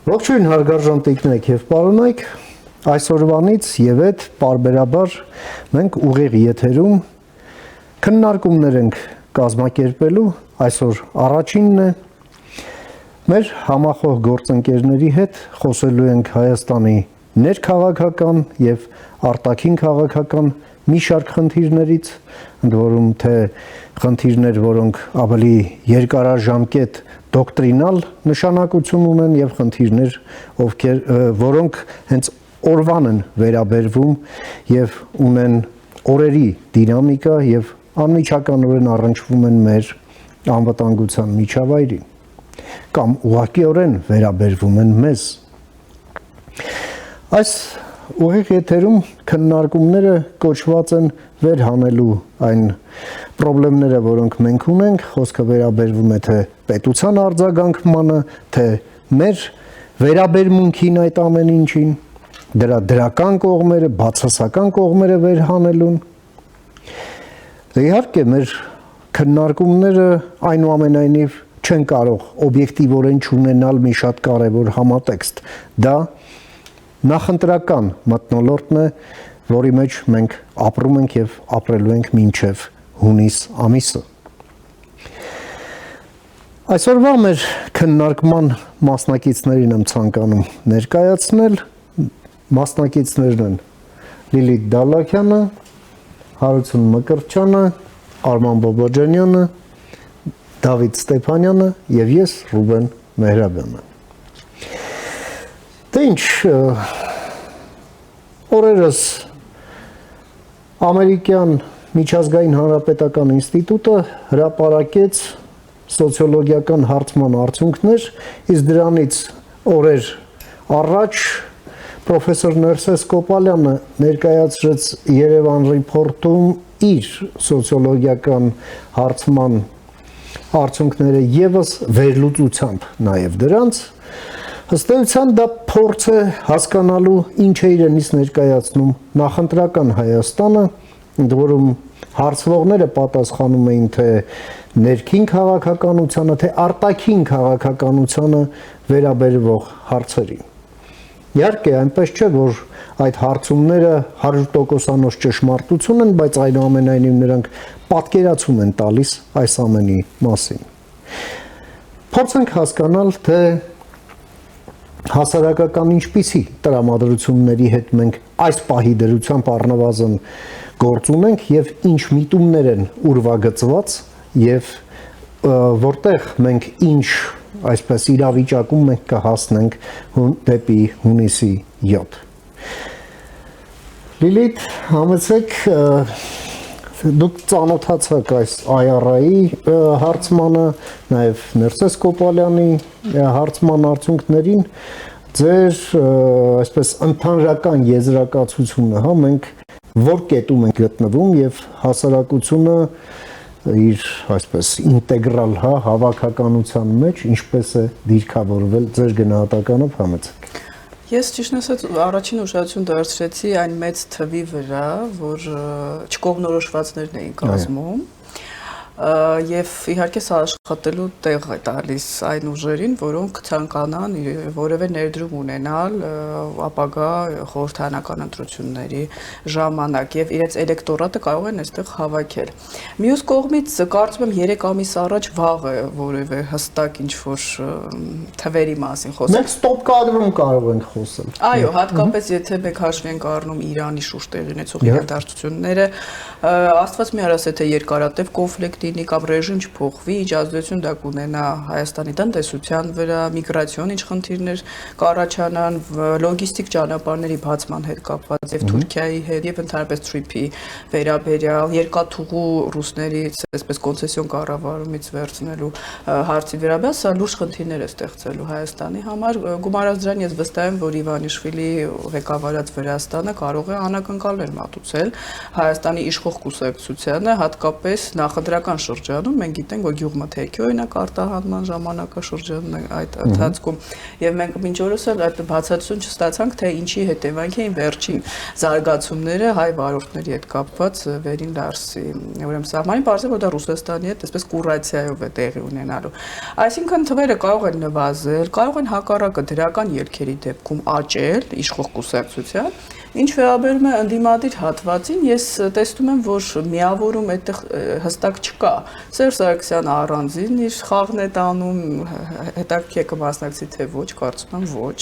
Ողջույն հարգարժան տիկնիկ եւ պարոնայք, այսօրվանից եւ այդ պարբերաբար մենք ուղիղ եթերում քննարկումներ ենք կազմակերպելու, այսօր առաջինն է մեր համախոհ գործընկերների հետ խոսելու ենք Հայաստանի ներքաղաքական եւ արտաքին քաղաքական մի շարք խնդիրներից, ընդ որում թե խնդիրներ, որոնք ավելի երկարաժամկետ դոկտրինալ նշանակություն ունեն եւ խնդիրներ, որոնք հենց օրվան են վերաբերվում եւ ունեն օրերի դինամիկա եւ անմիջականորեն առնչվում են մեր անվտանգության միջավայրին կամ ուղղակիորեն վերաբերվում են մեզ։ Այս ուղիղ եթերում քննարկումները կոչված են վերհանելու այն խնդիրները, որոնք մենք ունենք, խոսքը վերաբերվում է թե պետության արձագանքմանը, թե մեր վերաբերմունքին այդ ամեն ինչին, դրա դրական կողմերը, բացասական կողմերը վերհանելուն։ Իհարկե մեր քննարկումները այնուամենայնիվ չեն կարող օբյեկտիվորեն չունենալ մի շատ կարևոր համատեքստ։ Դա նախընտրական մթնոլորտն է, որի մեջ մենք ապրում ենք եւ ապրելու ենք մինչեւ հունիս ամիսը։ Այսօրվա մեր քննարկման մասնակիցներին եմ ցանկանում ներկայացնել։ Մասնակիցներն են Լիլիթ Դալաքյանը, Հարություն Մկրտչյանը, Արման Բոբոջանյանը, Դավիթ Ստեփանյանը եւ ես Ռուբեն Մեհրաբյանը։ Դե ինչ, օրերս ամերիկյան միջազգային հանրապետական ինստիտուտը հրապարակեց սոցիոլոգիական հարցման արդյունքներ, իսկ դրանից օրեր առաջ պրոֆեսոր Ներսես Կոպալյանը ներկայացրեց Երևան Ռիփորթում իր սոցիոլոգիական հարցման արդյունքները եւս վերլուծությամբ նաեւ դրանց ըստ էության դա փորձ է հասկանալու ինչ է իրենից ներկայացնում նախընտրական Հայաստանը, ընդ որում հարցվողները պատասխանում էին թե ներքին քաղաքականությանը, թե արտաքին քաղաքականությանը վերաբերվող հարցերին։ Իհարկե, այնպես չէ, որ այդ հարցումները 100%-անոց ճշմարտություն են, բայց այնուամենայնիվ նրանք պատկերացում են տալիս այս ամենի մասին։ Փորձենք հասկանալ, թե հասարակական ինչպիսի տրամադրությունների հետ մենք այս պահի դրությամբ առնվազն գործ ունենք եւ ինչ միտումներ են ուրվագծված եւ որտեղ մենք ինչ այսպես իրավիճակում մենք կհասնենք դեպի հունիսի 7։ Լիլիթ, համեցեք դուք ծանոթացաք այս IRA-ի հարցմանը, նաև Ներսես Կոպալյանի հարցման արդյունքներին, ձեր այսպես ընդհանրական եզրակացությունը, հա, մենք որ կետում ենք գտնվում եւ հասարակությունը իր այսպես ինտեգրալ, հա, հավաքականության մեջ ինչպես է դիրքավորվել ձեր գնահատականով համեցեք։ Ես ճիշտն ասած առաջին ուշադրություն դարձրեցի այն մեծ թվի վրա, որ չկողմնորոշվածներն էին կազմում եւ իհարկե սա աշխատելու տեղ է տալիս այն ուժերին, որոնք ցանկանան որևէ ներդրում ունենալ ապագա խորհրդարանական ընտրությունների ժամանակ եւ իրենց էլեկտորատը կարող են այստեղ հավաքել։ Մյուս կողմից կարծում եմ 3 ամիս առաջ վաղ է որևէ հստակ ինչ-որ թվերի մասին խոսել։ Մենք ստոպ կադրում կարող ենք խոսել։ Այո, հատկապես եթե մենք հաշվի ենք առնում Իրանի շուրջ տեղի ունեցող իրադարձությունները, Աստված մի արած եթե երկարատև կոնֆլիկտ լինի կամ ռեժիմ չփոխվի, ինչ ազդեցություն դա կունենա Հայաստանի տնտեսության վրա, միգրացիոն ինչ խնդիրներ կառաջանան, լոգիստիկ ճանապարհների բացման հետ կապված եւ Թուրքիայի հետ եւ ընդհանրապես TTIP-ի վերաբերյալ երկաթուղու ռուսներից այսպես կոնցեսիոն կառավարումից վերցնելու հարցի վերաբերյալ սա լուրջ խնդիրներ է ստեղծելու Հայաստանի համար։ Գումարած դրան ես վստահ եմ, որ Իվանիշվիլի ղեկավարած Վրաստանը կարող է անակնկալներ մատուցել Հայաստանի իշխող կուսակցությանը, հատկապես նախընտրական շրջանում մենք գիտենք, որ գյուղմթերքի օրինակ արտահանման ժամանակաշրջանն է այդ ընթացքում եւ մենք մինչ օրս էլ այդ բացատրություն չստացանք, թե ինչի հետևանք էին վերջին զարգացումները հայ վարորդների հետ կապված Վերին Լարսի ուրեմն սահմանին, բարձր որ դա Ռուսաստանի հետ այսպես կուրացիայով է տեղի ունենալու։ Այսինքն թվերը կարող են նվազել, կարող են հակառակը դրական ելքերի դեպքում աճել իշխող կուսակցության։ Ինչ վերաբերում է ընդդիմադիր հատվածին, ես տեսնում եմ, որ միավորում այդտեղ հստակ չկա։ Սերժ Սարգսյանը առանձին իր խաղն է տանում, հետաքրքիր է կմասնակցի թե ոչ, կարծում եմ ոչ։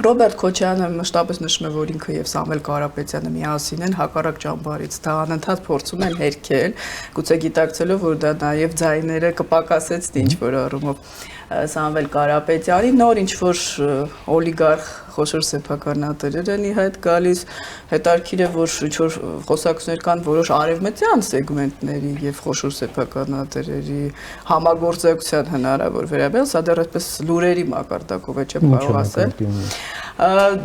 Ռոբերտ Քոչյանը մշտապես նշում է, որ ինքը եւ Սամվել Կարապետյանը միասին են հակառակ ճամբարից դա անընդհատ փորձում են հերքել, գուցե գիտակցելով, որ դա նաեւ ձայները կպակասեցնի ինչ-որ առումով Սամվել Կարապետյանի նոր ինչ-որ օլիգարխ խոշոր սեփականատերեր են ի հայտ գալիս, հետաքրքիր է, որ ինչ-որ խոսակցություններ կան որոշ արևմտյան սեգմենտների եւ խոշոր սեփականատերերի համագործակցության հնարավոր վերաբերյալ, սա դեռ այսպես լուրերի մակարդակով է չեմ կարող ասել։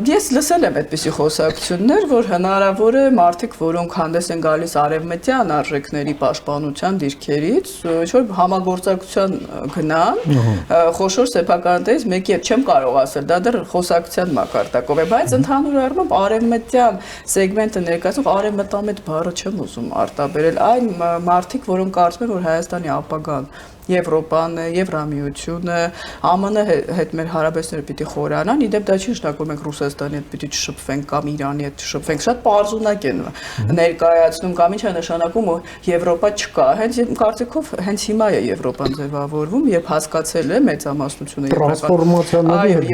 Ես լսել եմ այդպիսի խոսակցություններ, որ հնարավոր է մարդիկ, որոնք հանդես են գալիս արևմտյան արժեքների պաշտպանության դիրքերից, ինչ-որ համագործակցության գնան, խոշոր սեփականատերից մեկի հետ չեմ կարող ասել, դա դեռ խոսակցության մակարդակով է, բայց ընդհանուր առմամբ արևմտյան սեգմենտը ներկայացող արևմտամետ բառը չեմ ուզում արտաբերել, այն մարդիկ, որոնք կարծում են, որ Հայաստանի ապագան Եվրոպան է, Եվրամիությունը, ԱՄՆ հետ մեր հարաբերությունները պիտի խորանան, իդեպ դա չի նշանակում, որ մենք Ռուսաստանի հետ պիտի չշփվենք կամ Իրանի հետ չշփվենք, շատ պարզունակ են ներկայացնում կամ ինչ է նշանակում, որ Եվրոպա չկա, հենց կարծիքով հենց հիմա է Եվրոպան ձևավորվում, երբ հասկացել է մեծամասնությունը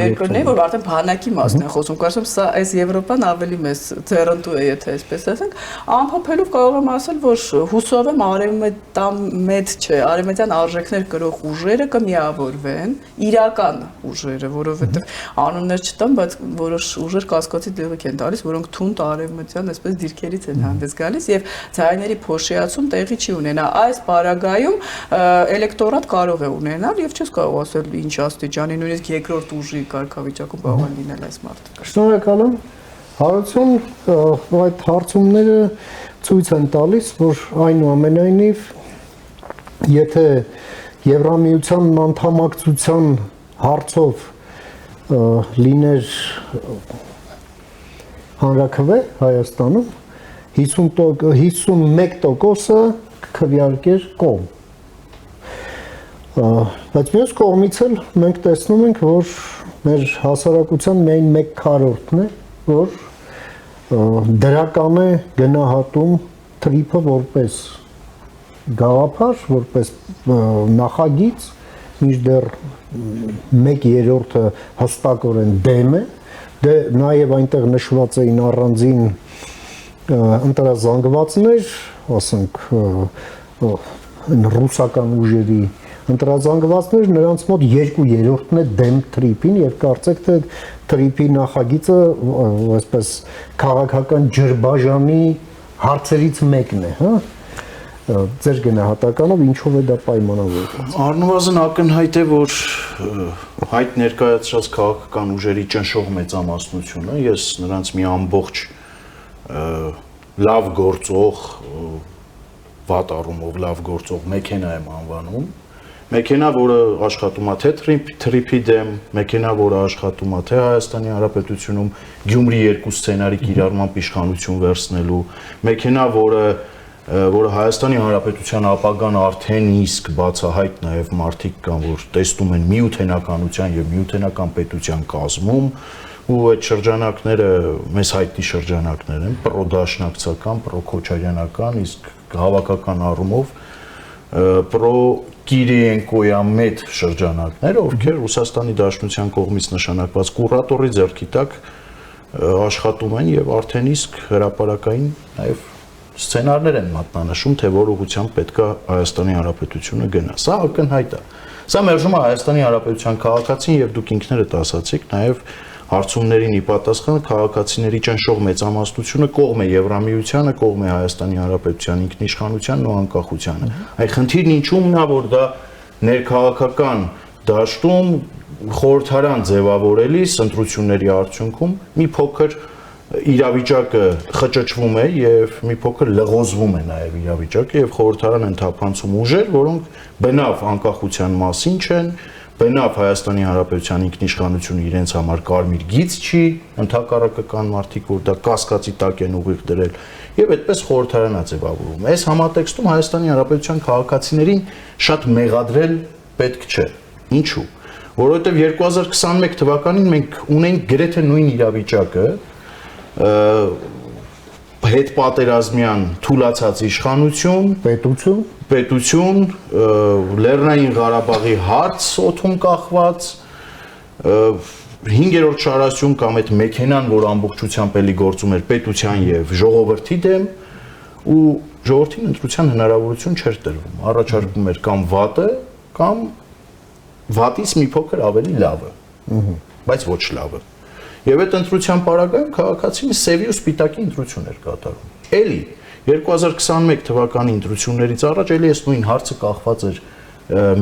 երկրների, որ արդեն բանակի մասն են խոսում, կարծում սա այս Եվրոպան ավելի մեծ ձեռնտու է, եթե այսպես ասենք, ամփոփելով կարող եմ ասել, որ հուսով եմ արևմտամետ չէ, արևմտյան արժեքներ կրող ուժերը կմիավորվեն, իրական ուժերը, որովհետև անուններ չտամ, բայց որոշ ուժեր կասկածի տեղիք են տալիս, որոնք թունդ արևմտյան այսպես դիրքերից են հանդես գալիս եւ ձայների փոշիացում տեղի չի ունենա։ Այս պարագայում էլեկտորատ կարող է ունենալ եւ չես կարող ասել ինչ աստիճանի, նույնիսկ երկրորդ ուժի կարգավիճակում կարող են լինել այս մարդիկ։ Շնորհակալ եմ։ Հարություն, այդ հարցումները ցույց են տալիս, որ այնուամենայնիվ եթե Եվրամիության անդամակցության հարցով լիներ հանրաքվե Հայաստանում 51%-ը քվեարկեր կողմ։ Բայց մյուս կողմից էլ մենք տեսնում ենք, որ մեր հասարակության միայն 1/4-ն է, որ դրական է գնահատում թրիփը որպես գաղափար, որպես նախագիծ, մինչդեռ 1/3-ը հստակորեն դեմ է, դե նաև այնտեղ նշված էին առանձին ընտրազանգվածներ, ասենք ռուսական ուժերի ընտրազանգվածներ, նրանց մոտ 2/3-ն է դեմ թրիփին եւ կարծեք թե թրիփի նախագիծը այսպես քաղաքական ջրբաժանի հարցերից մեկն է, հա։ Ձեր գնահատականով ինչով է դա պայմանավորված։ Առնվազն ակնհայտ է, որ հայտ ներկայացրած քաղաքական ուժերի ճնշող մեծամասնությունը, ես նրանց մի ամբողջ լավ գործող, վատ առումով լավ գործող մեքենա եմ անվանում, մեքենա, որը աշխատում է թե թրիփի դեմ, մեքենա, որը աշխատում է թե Հայաստանի Հանրապետությունում Գյումրի երկու սցենարի կիրառմամբ իշխանություն վերցնելու, մեքենա, որը Հայաստանի Հանրապետության ապագան արդեն իսկ բացահայտ նաև մարդիկ կան, որ տեսնում են միութենականության եւ միութենական պետության կազմում, ու այդ շրջանակները մեզ հայտնի շրջանակներ են, պրոդաշնակցական, պրոքոչարյանական, իսկ հավաքական առումով պրոկիրիենկոյամետ շրջանակները, ովքեր Ռուսաստանի Դաշնության կողմից նշանակված կուրատորի ձեռքի տակ աշխատում են եւ արդեն իսկ հրապարակային նաև սցենարներ են մատնանշում, թե որ ուղղությամբ պետք է Հայաստանի Հանրապետությունը գնա։ Սա ակնհայտ է։ Սա մերժում է Հայաստանի Հանրապետության քաղաքացին եւ դուք ինքներդ ասացիք, նաեւ հարցումներին ի պատասխան քաղաքացիների ճնշող մեծամասնությունը կողմ է Եվրամիությանը, կողմ է Հայաստանի Հանրապետության ինքնիշխանությանն ու անկախությանը։ Այդ խնդիրն ինչումն է, որ դա ներքաղաքական դաշտում խորհրդարան ձևավորելիս ընտրությունների արդյունքում մի փոքր իրավիճակը խճճվում է եւ մի փոքր լղոզվում է նաեւ իրավիճակը եւ խորհրդարան են թափանցում ուժեր, որոնք բնավ անկախության մասին չեն, բնավ Հայաստանի Հանրապետության ինքնիշխանությունը իրենց համար կարմիր գիծ չի, ընդհակառակը կան մարդիկ, որ դա կասկածի տակ են ուղիղ դրել եւ այդպես խորհրդարանա ձևավորվում։ Այս համատեքստում Հայաստանի Հանրապետության քաղաքացիներին շատ մեղադրել պետք չէ։ Ինչու՞։ Որովհետեւ 2021 թվականին մենք ունենք գրեթե նույն իրավիճակը, հետպատերազմյան թուլացած իշխանություն, պետություն, Լեռնային Ղարաբաղի հարց օդում կախված, 5-րդ շարասյուն կամ այդ մեքենան, որ ամբողջությամբ էլի գործում էր պետության եւ ժողովրդի դեմ, ու ժողովրդին ընտրության հնարավորություն չէր տրվում։ Առաջարկում էր կամ վատը, կամ վատից մի փոքր ավելի լավը, բայց ոչ լավը։ Եվ այդ ընտրության պարագայում քաղաքացին սևի ու սպիտակի ընտրություն էր կատարում։ Էլի 2021 թվականի ընտրություններից առաջ էլի այս նույն հարցը կախված էր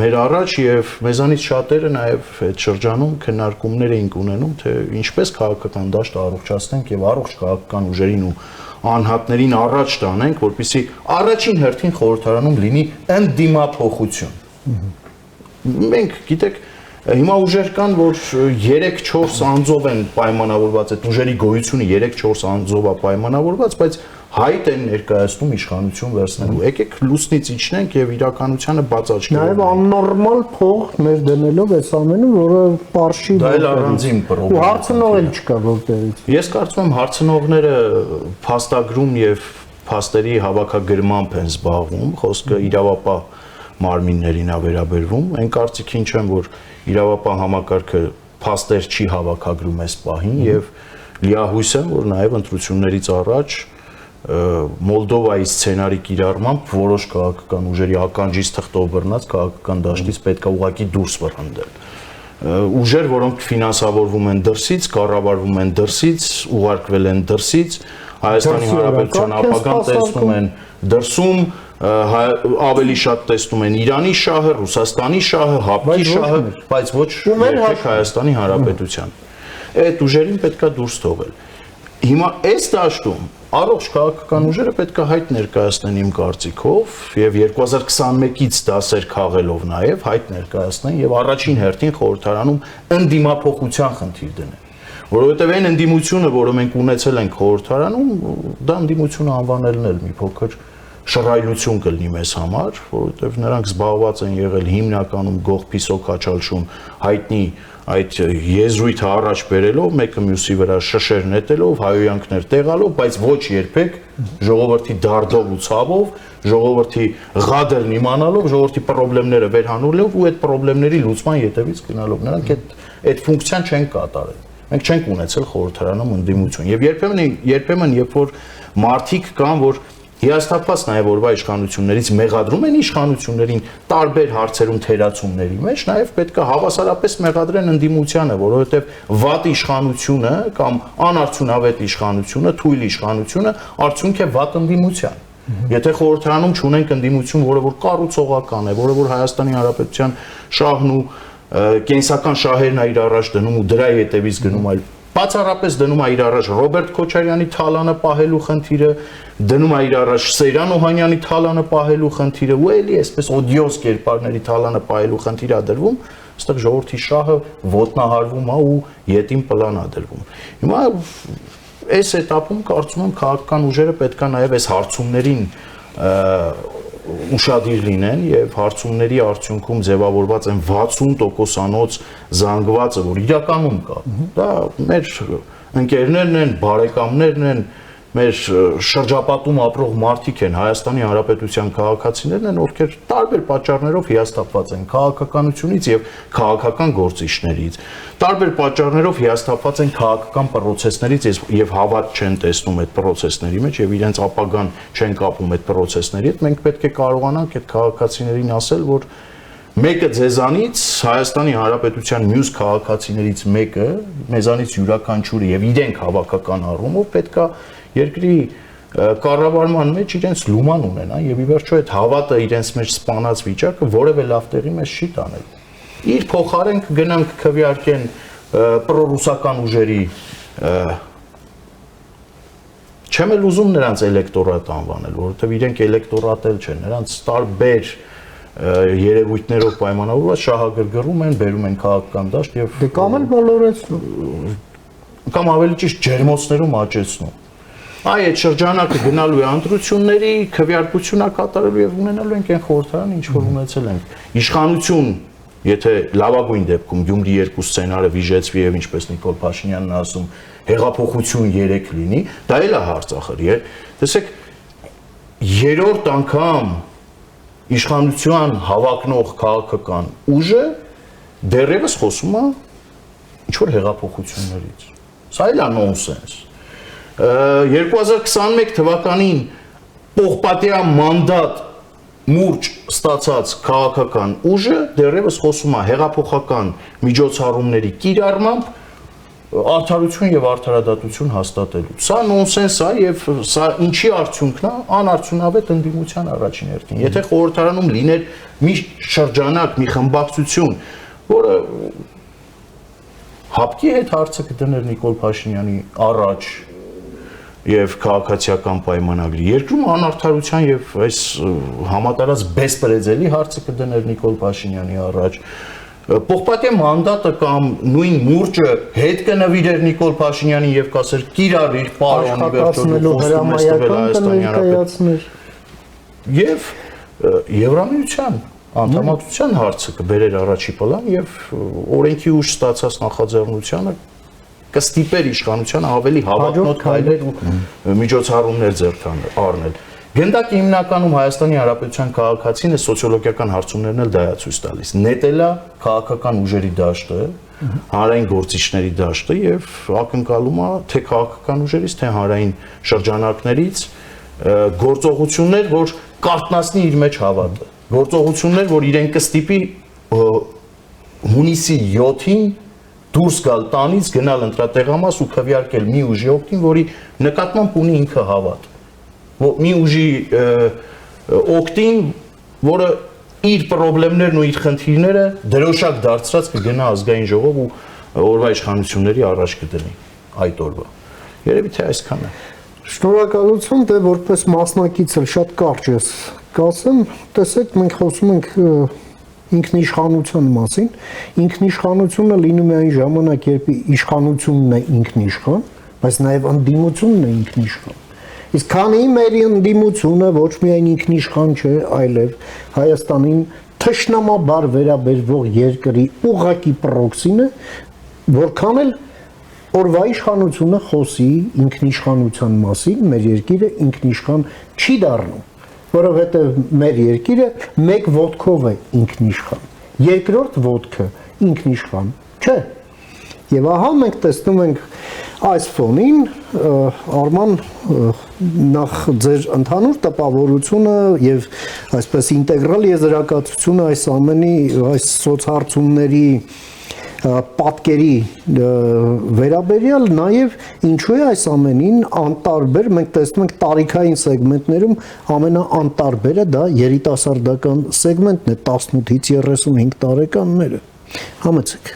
մեր առաջ եւ մեզանից շատերը նաեւ այդ շրջանում քննարկումներ էինք ունենում, թե ինչպես քաղաքական դաշտը առողջացնենք եւ առողջ քաղաքական ուժերին ու անհատներին առաջ տանենք, որպեսզի առաջին հերթին խորհրդարանում լինի ընդդիմափոխություն։ Մենք գիտեք հիմա ուժեր կան, որ 3-4 անձով են պայմանավորված, այդ ուժերի գոյությունը 3-4 անձով է պայմանավորված, բայց հայտ են ներկայացնում իշխանություն վերցնելու։ Եկեք լուսնից իջնենք եւ իրականությանը բաց աչքերով։ Նաեւ աննորմալ փող ներդնելով այս ամենը, որը պարշի դա էլ առանձին խնդիր է։ Հարցնող էլ չկա որտեղից։ Ես կարծում եմ հարցնողները փաստագրում եւ փաստերի հավաքագրմամբ են զբաղվում, խոսքը իրավապահ մարմիններին է վերաբերվում, այն կարծիքին չեմ, որ իրավապահ համակարգը փաստեր չի հավաքագրում այս պահին եւ լիահույս եմ, որ նաեւ ընտրություններից առաջ Մոլդովայի սցենարի կիրառմամբ որոշ քաղաքական ուժերի ականջից թղթով բռնած քաղաքական դաշտից պետք է ուղղակի դուրս վռնդել։ Ուժեր, որոնք ֆինանսավորվում են դրսից, կառավարվում են դրսից, ուղարկվել են դրսից, Հայաստանի Հանրապետության ապագան տեսնում են դրսում, ավելի շատ տեսնում են Իրանի շահը, Ռուսաստանի շահը, ՀԱՊԿ-ի շահը, բայց ոչ երբեք Հայաստանի Հանրապետության։ Այդ ուժերին պետքա դուրս թողել։ Հիմա այս դաշտում առողջ քաղաքական ուժերը պետքա հայտ ներկայացնեն իմ կարծիքով եւ 2021-ից դասեր քաղելով նաեւ հայտ ներկայացնեն եւ առաջին հերթին խորհրդարանում ընդդիմափոխության խնդիր դնեն։ Որովհետեւ այն ընդդիմությունը, որը մենք ունեցել ենք խորհրդարանում, դա ընդդիմությունը անվանելն էլ մի փոքր շռայլություն կլինի մեզ համար, որովհետեւ նրանք զբաղված են եղել հիմնականում գող փիսոք աչալշուն հայտնի այդ եզրույթը առաջ բերելով, մեկը մյուսի վրա շշեր նետելով, հայոյանքներ տեղալով, բայց ոչ երբեք ժողովրդի դարդով ու ցավով, ժողովրդի ղադրն իմանալով, ժողովրդի խնդիրները վերհանելով ու այդ խնդիրների լուծման ետևից գնալով, նրանք այդ ֆունկցիան չեն կատարել։ Մենք չենք ունեցել խորհրդարանում ընդդիմություն։ Եվ երբեմն երբ որ մարդիկ կան, որ հիասթափված նաև օրվա իշխանություններից մեղադրում են իշխանություններին տարբեր հարցերում թերացումների մեջ, նաև պետք է հավասարապես մեղադրեն ընդդիմությանը, որովհետև վատ իշխանությունը կամ անարդյունավետ իշխանությունը, թույլ իշխանությունը արդյունք է վատ ընդդիմության։ Եթե խորհրդարանում չունենք ընդդիմություն, որը որ կառուցողական է, որը որ Հայաստանի Հանրապետության շահն ու կենսական շահերն է իր առաջ դնում ու դրա հետևից գնում, այլ բացառապես դնում է իր առաջ Ռոբերտ Քոչարյանի թալանը պահելու խնդիրը, դնում է իր առաջ Սեյրան Օհանյանի թալանը պահելու խնդիրը, ու էլի այսպես օդիոզ կերպարների թալանը պահելու խնդիր է դրվում, այստեղ ժողովրդի շահը ոտնահարվում է ու ետին պլան է դրվում։ Հիմա այս этаպում կարծում եմ քաղաքական ուժերը պետք է նաև այս հարցումներին ուշադիր լինեն եւ հարցումների արդյունքում ձևավորված են 60%-անոց զանգվածը, որ իրականում կա։ Դա մեր ընկերներն են, բարեկամներն են, մեր շրջապատում ապրող մարդիկ են, Հայաստանի Հանրապետության քաղաքացիներն են, ովքեր տարբեր պատճառներով հիասթափված են քաղաքականությունից եւ քաղաքական գործիչներից, տարբեր պատճառներով հիասթափված են քաղաքական process-ներից եւ հավատ չեն տեսնում այդ process-ների մեջ եւ իրենց ապագան չեն կապում այդ process-ների հետ։ Մենք պետք է կարողանանք այդ քաղաքացիներին ասել, որ մեկը ձեզանից Հայաստանի Հանրապետության մյուս քաղաքացիներից մեկը, մեզանից յուրաքանչյուրը եւ իրենք հավաքական առումով պետքա երկրի կառավարման մեջ իրենց լուման ունենան եւ ի վերջո այդ հավատը իրենց մեջ սպանած վիճակը որևէ լավ տեղի մեջ չի տանել։ Իր փոխարեն կգնանք քվեարկեն պրոռուսական ուժերի Չեմ էլ ուզում նրանց էլեկտորատ անվանել, որովհետև իրենք էլեկտորատ էլ չեն, նրանց տարբեր երևույթներով պայմանավորված շահագրգռում են, բերում են քաղաքական դաշտ եւ կամ էլ բոլորեցնում կամ ավելի ճիշտ ջերմոցներում աճեցնում։ Այ այդ շրջանակը գնալու է ընտրությունների, քվեարկությունա կատարելու եւ ունենալու ենք այն խորհրդարանը, ինչ որ ունեցել ենք։ Իշխանություն, եթե լավագույն դեպքում Գյումրի 2 սցենարը վիժեցվի եւ ինչպես Նիկոլ Փաշինյանն ասում, հեղափոխություն 3 լինի, դա էլ է հարց ախր։ Տեսեք, երրորդ անգամ իշխանության հավակնող քաղաքական ուժը դեռևս խոսում է ինչ որ հեղափոխություններից։ Սա էլ է նոնսենս։ 2021 թվականին պողպատյա մանդատ մուրճ ստացած քաղաքական ուժը դեռևս խոսում է հեղափոխական միջոցառումների կիրառմամբ արդարություն եւ արդարադատություն հաստատելու։ Սա նոնսենս է եւ սա ինչի արդյունքն է, անարդյունավետ ընդդիմության առաջին հերթին։ Եթե խորհրդարանում լիներ մի շրջանակ, մի խմբակցություն, որը հապկի հետ հարցը կդներ Նիկոլ Փաշինյանի առաջ եւ քաղաքացիական պայմանագրի, երկրում անարդարության եւ այս համատարած բեսպրեդելի հարցը կդներ Նիկոլ Փաշինյանի առաջ, պողպատյա մանդատը կամ նույն մուրճը հետ կնվիրեր Նիկոլ Փաշինյանին եւ կասեր կիրառիր պարոնի վերջնելու հրամայական եւ Եվրամիության անդամակցության հարցը կբերեր առաջի պլան եւ օրենքի ուժ ստացած նախաձեռնությանը կստիպեր իշխանությանը ավելի հավակնոտ քայլեր ու միջոցառումներ ձեռք առնել։ Գնդակի հիմնականում Հայաստանի Հանրապետության քաղաքացին է սոցիոլոգիական հարցումներն էլ դա է ցույց տալիս։ Նետելա քաղաքական ուժերի դաշտը, հանրային գործիչների դաշտը եւ ակնկալում է թե քաղաքական ուժերից, թե հանրային շրջանակներից գործողություններ, որ կարտնացնի իր մեջ հավատը։ Գործողություններ, որ իրեն կստիպի հունիսի 7-ին դուրս գալ տանից, գնալ ընտրատեղամաս ու քվեարկել մի ուժի օգտին, որի նկատմամբ ունի ինքը հավատ։ Մի ուժի օգտին, որը իր խնդիրներն ու իր խնդիրները դրոշակ դարձրած կգնա ազգային ժողով ու օրվա իշխանությունների առաջ կդնի այդ օրվա։ Երևի թե այսքան է։ Շնորհակալություն, դե որպես մասնակից էլ շատ կարճ ես կասեմ, տեսեք, մենք խոսում ենք ինքնիշխանության մասին, ինքնիշխանությունը լինում է այն ժամանակ, երբ իշխանությունն է ինքնիշխան, բայց նաև ընդդիմությունն է ինքնիշխան։ Իսկ քանի մեր ընդդիմությունը ոչ միայն ինքնիշխան չէ, այլև Հայաստանին թշնամաբար վերաբերվող երկրի ուղղակի պրոքսին է, որքան էլ օրվա իշխանությունը խոսի ինքնիշխանության մասին, մեր երկիրը ինքնիշխան չի դառնում, որովհետև մեր երկիրը մեկ ոտքով է ինքնիշխան, երկրորդ ոտքը ինքնիշխան չէ։ Եվ ահա մենք տեսնում ենք այս ֆոնին, Արման, նախ ձեր ընդհանուր տպավորությունը եւ այսպես ինտեգրալ եզրակացությունը այս ամենի, այս սոցհարցումների պատկերի վերաբերյալ, նաև ինչու է այս ամենին անտարբեր, մենք տեսնում ենք տարիքային սեգմենտներում ամենաանտարբերը դա երիտասարդական սեգմենտն է, 18-ից 35 տարեկանները։ Համեցեք։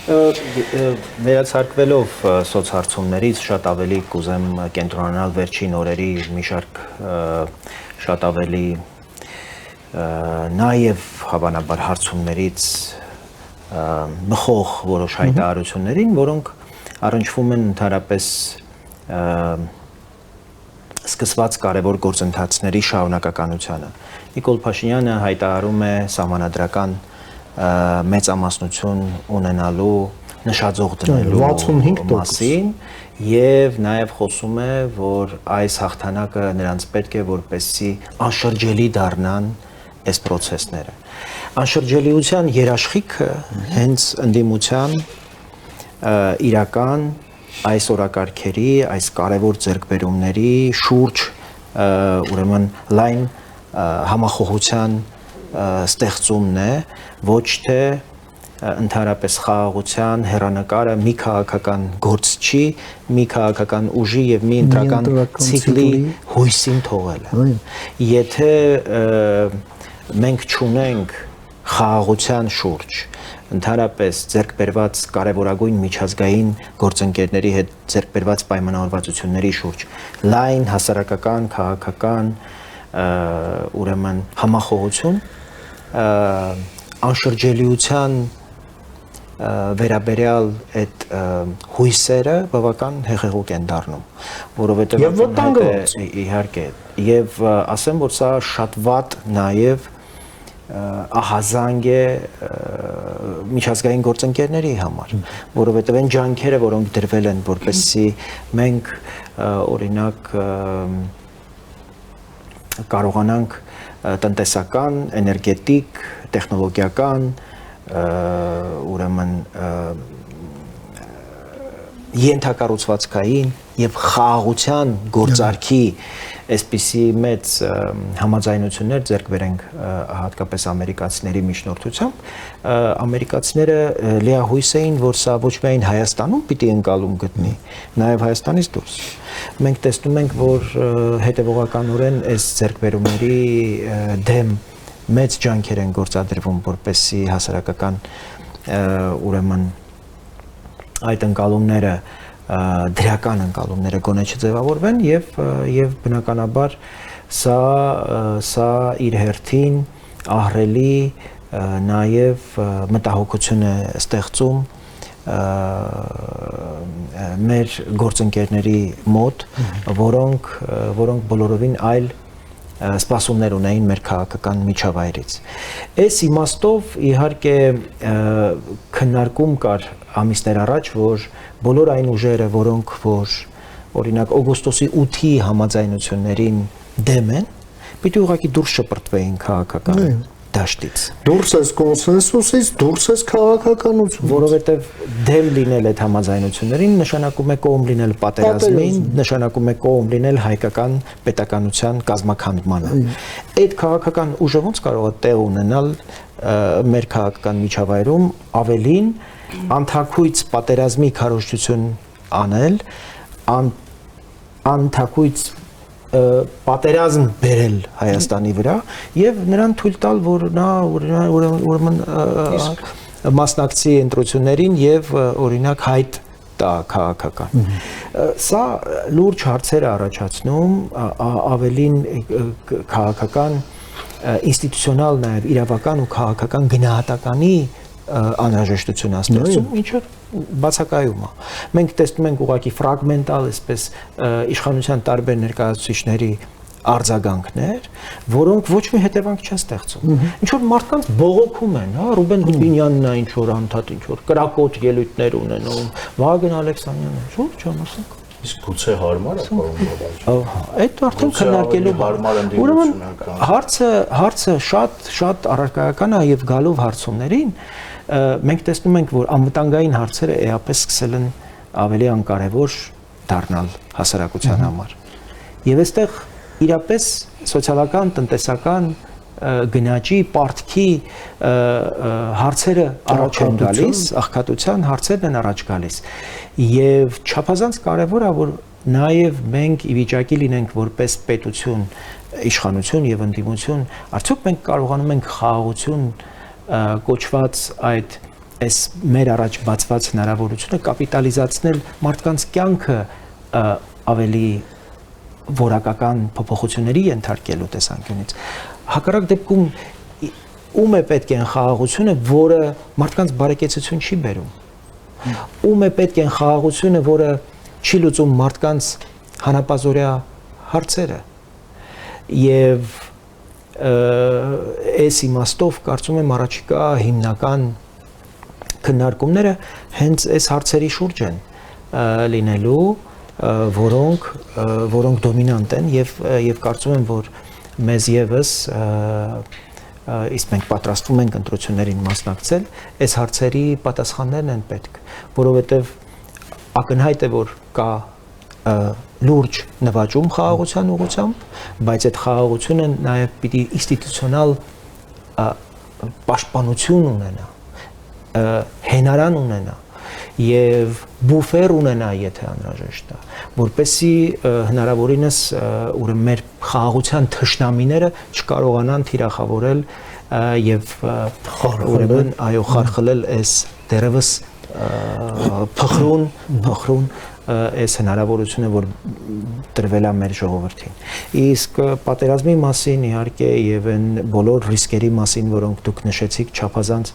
Վերացարկվելով սոցհարցումներից շատ ավելի կուզեմ կենտրոնանալ վերջին օրերի մի շարք շատ ավելի նաև հավանաբար հարցումներից բխող որոշ հայտարարություններին, որոնք առնչվում են ընդհանրապես սկսված կարևոր գործընթացների շարունակականությանը։ Նիկոլ Փաշինյանը հայտարարում է սահմանադրական մեծամասնություն ունենալու նշաձող դնելու մասին եւ նաեւ խոսում է, որ այս հաղթանակը նրանց պետք է որպեսզի անշրջելի դառնան այս process-ները։ Անշրջելիության երաշխիքը հենց ընդդիմության իրական այս օրակարգերի, այս կարևոր ձեռքբերումների շուրջ ուրեմն լայն համախոհության ստեղծումն է, ոչ թե ընդհանրապես խաղաղության հեռանկարը մի քաղաքական գործչի, մի քաղաքական ուժի եւ մի ընտրական ցիկլի հույսին թողելը։ Եթե մենք չունենք խաղաղության շուրջ ընդհանրապես ձեռքբերված կարևորագույն միջազգային գործընկերների հետ ձեռքբերված պայմանավորվածությունների շուրջ լայն հասարակական, քաղաքական ուրեմն համախոհություն անշրջելիության վերաբերյալ այդ հույսերը բավական հեղեղուկ են դառնում, որովհետև Եվ վտանգված իհարկե եւ ասեմ որ սա շատ վատ նաեւ ահազանգ է միջազգային գործընկերների համար, որովհետև այն ջանքերը, որոնք դրվել են, որպեսզի մենք օրինակ կարողանանք տնտեսական, էներգետիկ, տեխնոլոգիական ուրեմն ենթակառուցվածքային եւ խաղաղության գործարքի այսպիսի մեծ համաձայնություններ ձեռք բերենք հատկապես ամերիկացիների միջնորդությամբ ամերիկացիները լիահույս էին որ սա ոչ միայն Հայաստանում պիտի ընկալում գտնի նաև Հայաստանից դուրս մենք տեսնում ենք որ հետևողականորեն այս ձեռքբերումների դեմ մեծ ջանքեր են գործադրվում որպեսզի հասարակական ուրեմն այդ ընկալումները դրական ընկալումները գոնե չձևավորվեն եւ բնականաբար սա իր հերթին ահռելի նաեւ մտահոգություն է ստեղծում մեր գործընկերների մոտ որոնք բոլորովին այլ սպասումներ ունեին մեր քաղաքական միջավայրից։ Այս իմաստով իհարկե քննարկում կար ամիսներ առաջ, որ բոլոր այն ուժերը, որոնք որ օրինակ օգոստոսի 8-ի համաձայնություններին դեմ են, պիտի ուղղակի դուրս շպրտվեին քաղաքական դաշտից։ Դուրս ես կոնսենսուսից, դուրս ես քաղաքականություն։ Որովհետև դեմ լինել այդ համաձայնություններին նշանակում է կողմ լինել պատերազմին, նշանակում է կողմ լինել հայկական պետականության կազմաքանդմանը։ Այդ քաղաքական ուժը ոնց կարող է տեղ ունենալ մեր քաղաքական միջավայրում ավելին անթակույց պատերազմի քարոզչություն անել, անթակույց պատերազմ բերել Հայաստանի վրա եւ նրան թույլ տալ որ նա ուրեմն մասնակցի ընտրություններին եւ օրինակ հայտ տա քաղաքական սա լուրջ հարցեր է առաջացնում ավելին քաղաքական ինստիտուցիոնալ նաեւ իրավական ու քաղաքական գնահատականի անհրաժեշտություն աստեղծում, ինչը բացակայում է։ Մենք տեսնում ենք ուղղակի ֆրագմենտալ, այսպես իշխանության տարբեր ներկայացուցիչների արձագանքներ, որոնք ոչ մի հետևանք չեն ստեղծում։ Ինչ որ մարդկանց բողոքում են, հա, Ռուբեն Հուբինյանն է ինչ որ անդադ, ինչ որ կրակոտ ելույթներ ունենում, Վահագն Ալեքսանյանը, ինչ չեմ ասենք։ Իսկ գուցե հարմար է պարոն։ Այդ արդեն քննարկելու ուրեմն հարցը շատ առարկայական է եւ գալով հարցումներին մենք տեսնում ենք որ անվտանգային հարցերը էապես սկսել են ավելի անկարևոր դառնալ հասարակության համար եւ այստեղ իրապես սոցիալական տնտեսական գնաճի պարտքի հարցերը առաջ են գալիս, աղքատության հարցերն են առաջ գալիս եւ չափազանց կարեւոր է որ նաեւ մենք ի վիճակի լինենք որպես պետություն, իշխանություն եւ ընդդիմություն, արդյոք մենք կարողանում ենք խաղաղություն կոչված այդ այս մեր առաջ բացված հնարավորությունը կապիտալիզացնել մարդկանց կյանքը ավելի որակական փոփոխությունների ենթարկելու տեսանկյունից հակառակ դեպքում ում է պետք է խաղաղությունը, որը մարդկանց բարեկեցություն չի բերում։ Ում է պետք է խաղաղությունը, որը չի լուծում մարդկանց հանապազորյա հարցերը։ Եվ այս իմաստով կարծում եմ առաջիկա հիմնական քննարկումները հենց այս հարցերի շուրջ են լինելու, որոնք դոմինանտ են եւ կարծում եմ, որ մեզ եւս իսկ մենք պատրաստվում ենք ընտրություններին մասնակցել, այս հարցերի պատասխաններն են պետք, որովհետեւ ակնհայտ է որ կա լուրջ նվաճում խաղաղության ուղղությամբ, բայց այդ խաղաղությունը նաեւ պիտի ինստիտուցիոնալ պաշտպանություն ունենա, հենարան ունենա եւ բուֆեր ունենա, եթե անհրաժեշտ է, որպեսզի հնարավորինս ուրեմն մեր խաղաղության թշնամիները չկարողանան թիրախավորել եւ ուրեմն այո խարխլել այս դերևս փխրուն այս հնարավորությունը, որ տրվել է մեր ժողովրդին։ Իսկ պատերազմի մասին իհարկե եւ այն բոլոր ռիսկերի մասին, որոնք դուք նշեցիք, չափազանց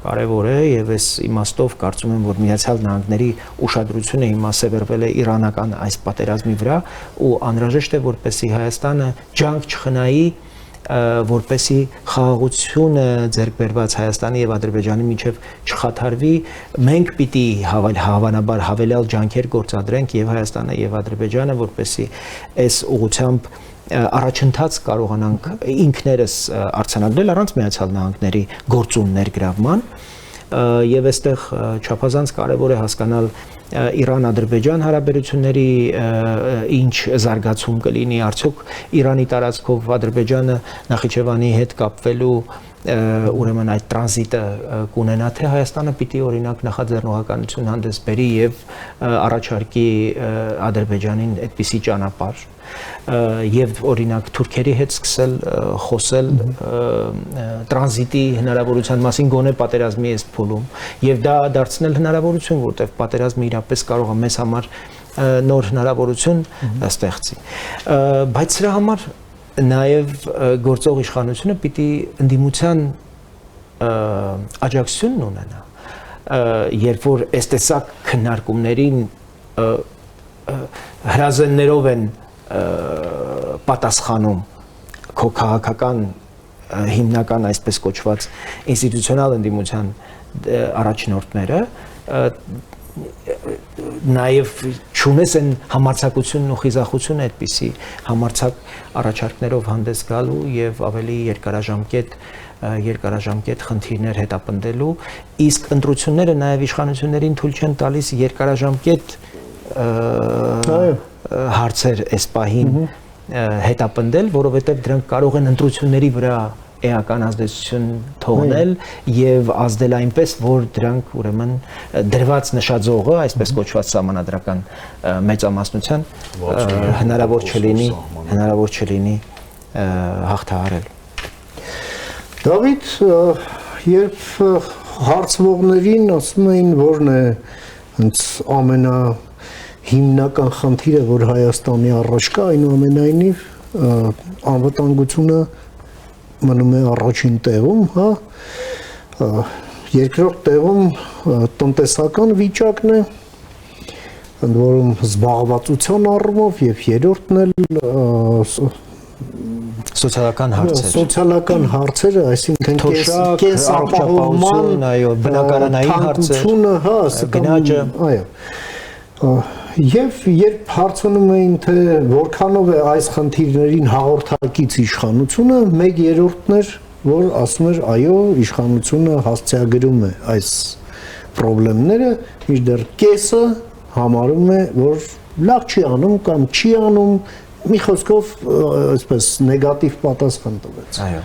կարևոր է եւ այս իմաստով կարծում եմ, որ Միացյալ Նահանգների ուշադրությունը հիմա սևեռվել է իրանական այս պատերազմի վրա ու անհրաժեշտ է, որպեսզի Հայաստանը ջանք չխնայի, որպեսի խաղաղությունը ձեռք բերված Հայաստանի եւ Ադրբեջանի միջև չխաթարվի, մենք պիտի հավանաբար հավելյալ ջանքեր գործադրենք եւ Հայաստանը եւ Ադրբեջանը, որպեսի այս ուղղությամբ առաջընթաց կարողանանք ինքներս արձանագրել առանց Միացյալ Նահանգների գործուն ներգրավման եւ այստեղ չափազանց կարեւոր է հասկանալ Իրան-Ադրբեջան հարաբերությունների ինչ զարգացում կլինի, արդյոք Իրանի տարածքով Ադրբեջանը Նախիջևանի հետ կապվելու ուրեմն այդ տրանզիտը կունենա, թե Հայաստանը պիտի օրինակ նախաձեռնողականություն հանդես բերի եւ առաջարկի Ադրբեջանին այդպիսի ճանապարհ եւ օրինակ թուրքերի հետ սկսել խոսել տրանզիտի հնարավորության մասին գոնե պատերազմի այս փուլում եւ դա դարձնել հնարավորություն, որտեղ պատերազմը իրապես կարող է մեզ համար նոր հնարավորություն ստեղծի, բայց սրա համար նաեւ գործող իշխանությունը պիտի ընդդիմության աջակցությունն ունենա, երբ որ այս տեսակ քննարկումներին հրազեններով են պատասխանում քո քաղաքական հիմնական այսպես կոչված ինստիտուցիոնալ ընդդիմության առաջնորդները նաև չունես են համարձակությունն ու խիզախությունը այդպիսի համարձակ առաջարկներով հանդես գալու եւ ավելի երկարաժամկետ խնդիրներ հետապնդելու, իսկ ընտրությունները նաև իշխանություններին թույլ չեն տալիս երկարաժամկետ հարցեր այս պահին հետապնդել, որովհետև դրանք կարող են ընտրությունների վրա էական ազդեցություն թողնել եւ ազդել այնպես, որ դրանք ուրեմն դրված նշաձողը, այսպես կոչված սահմանադրական մեծամասնության հնարավոր չլինի հաղթահարել։ Դավիթ, երբ հարցվողներին ասում էին, որն է հենց հիմնական խնդիրը, որ Հայաստանի առաջ կա, այնուամենայնիվ անվտանգությունը մնում է առաջին տեղում, հա, երկրորդ տեղում տնտեսական վիճակն է, ընդ որում զբաղվածության առումով եւ երրորդն էլ սոցիալական հարցերը, այսինքն կեսապահովման, բնակարանային հարցերը, հա, գնաճը, այո։ Եվ երբ հարցնում էին, թե որքանով է այս խնդիրներին հաղորդակից իշխանությունը, 1/3-ն էր, որ ասում էր, այո, իշխանությունը հասցեագրում է այս խնդիրները, մինչդեռ կեսը համարում է, որ լավ չի անում կամ չի անում, մի խոսքով, այսպես նեգատիվ պատասխան տվեց։ Այո։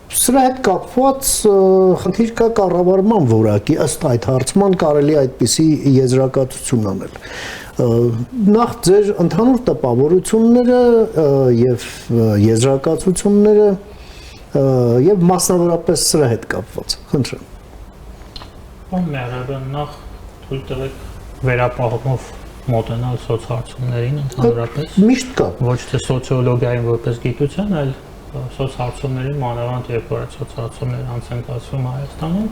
Սրա հետ կապված խնդիր կա կառավարման որակի, ըստ այդ հարցման կարելի այդպիսի եզրակացություն անել։ Նախ ձեր ընդհանուր տպավորությունները եւ եզրակացությունները եւ մասնավորապես սրա հետ կապված։ Խնդրեմ։ Ո՞ւմ նախ թույլ տվեք վերապահումով մոտենալ սոցհարցումներին ընդհանրապես։ Միշտ կա։ Ոչ թե սոցիոլոգիային որպես գիտության, այլ սոցհարցումների մանավանդ երբ որ սոցհարցումներ անց են կացվում Հայաստանում,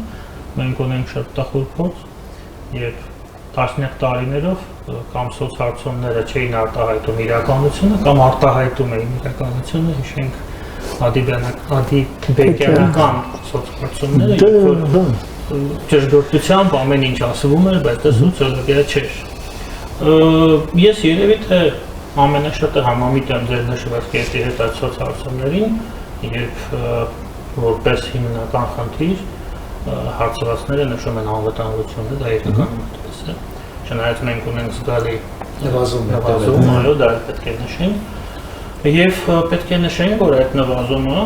մենք ունենք շփտախուր փորձ, երբ տասնյակ տարիներով կամ սոցհարցումները չէին արտահայտում իրականությունը կամ արտահայտում էին իրականությունը, հիշենք ադիբեկյանական սոցհարցումները, երբ որ ճշգրտությամբ ամեն ինչ ասվում էր, բայց դա սոցիոլոգիա չէր։ Ես երևի թե ամենաշատը համամիտ եմ ձեր նշված կետի հետ այդ սոցհարցումներին, երբ որպես հիմնական խնդիր հարցվածները նշում են անվտանգությունը, դա իրականում այդպես է։ Չնայած մենք ունենք զգալի նվազում, այո, դա պետք է նշենք։ Եվ պետք է նշենք, որ այդ նվազումը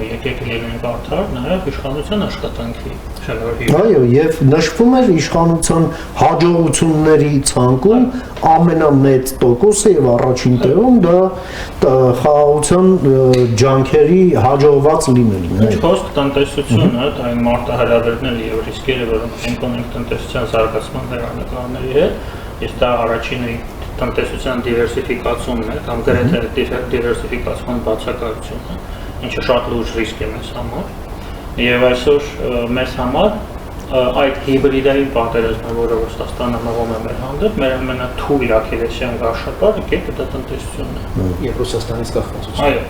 եկեք լինենք արդար, նաև իշխանության աշխատանքի շնորհիվ։ Այո, եւ նշվում էր իշխանության հաջողությունների ցանկում ամենամեծ տոկոսը եւ առաջին տեղում դա խաղաղության ջանքերի հաջողված լինելն է։ Ինչ խոսք տնտեսությունը, դա այն մարտահրավերները եւ ռիսկերը, որոնք մենք ունենք տնտեսության զարգացման հեռանկարների հետ, իսկ դա առաջինը տնտեսության դիվերսիֆիկացումն է կամ գրեթե դիվերսիֆիկացման բացակայությունը, ինչը շատ լուրջ ռիսկ է մեզ համար։ Եվ այսօր մեզ համար այդ հիբրիդային պատերազմը, որը Ռուսաստանը մղում է մեր հանդեպ, մեր ամենաթույլ աքիլեսյան գաղշապարը կետը դա տնտեսությունն է։ Եվ Ռուսաստանից կախվածություն։ Այո։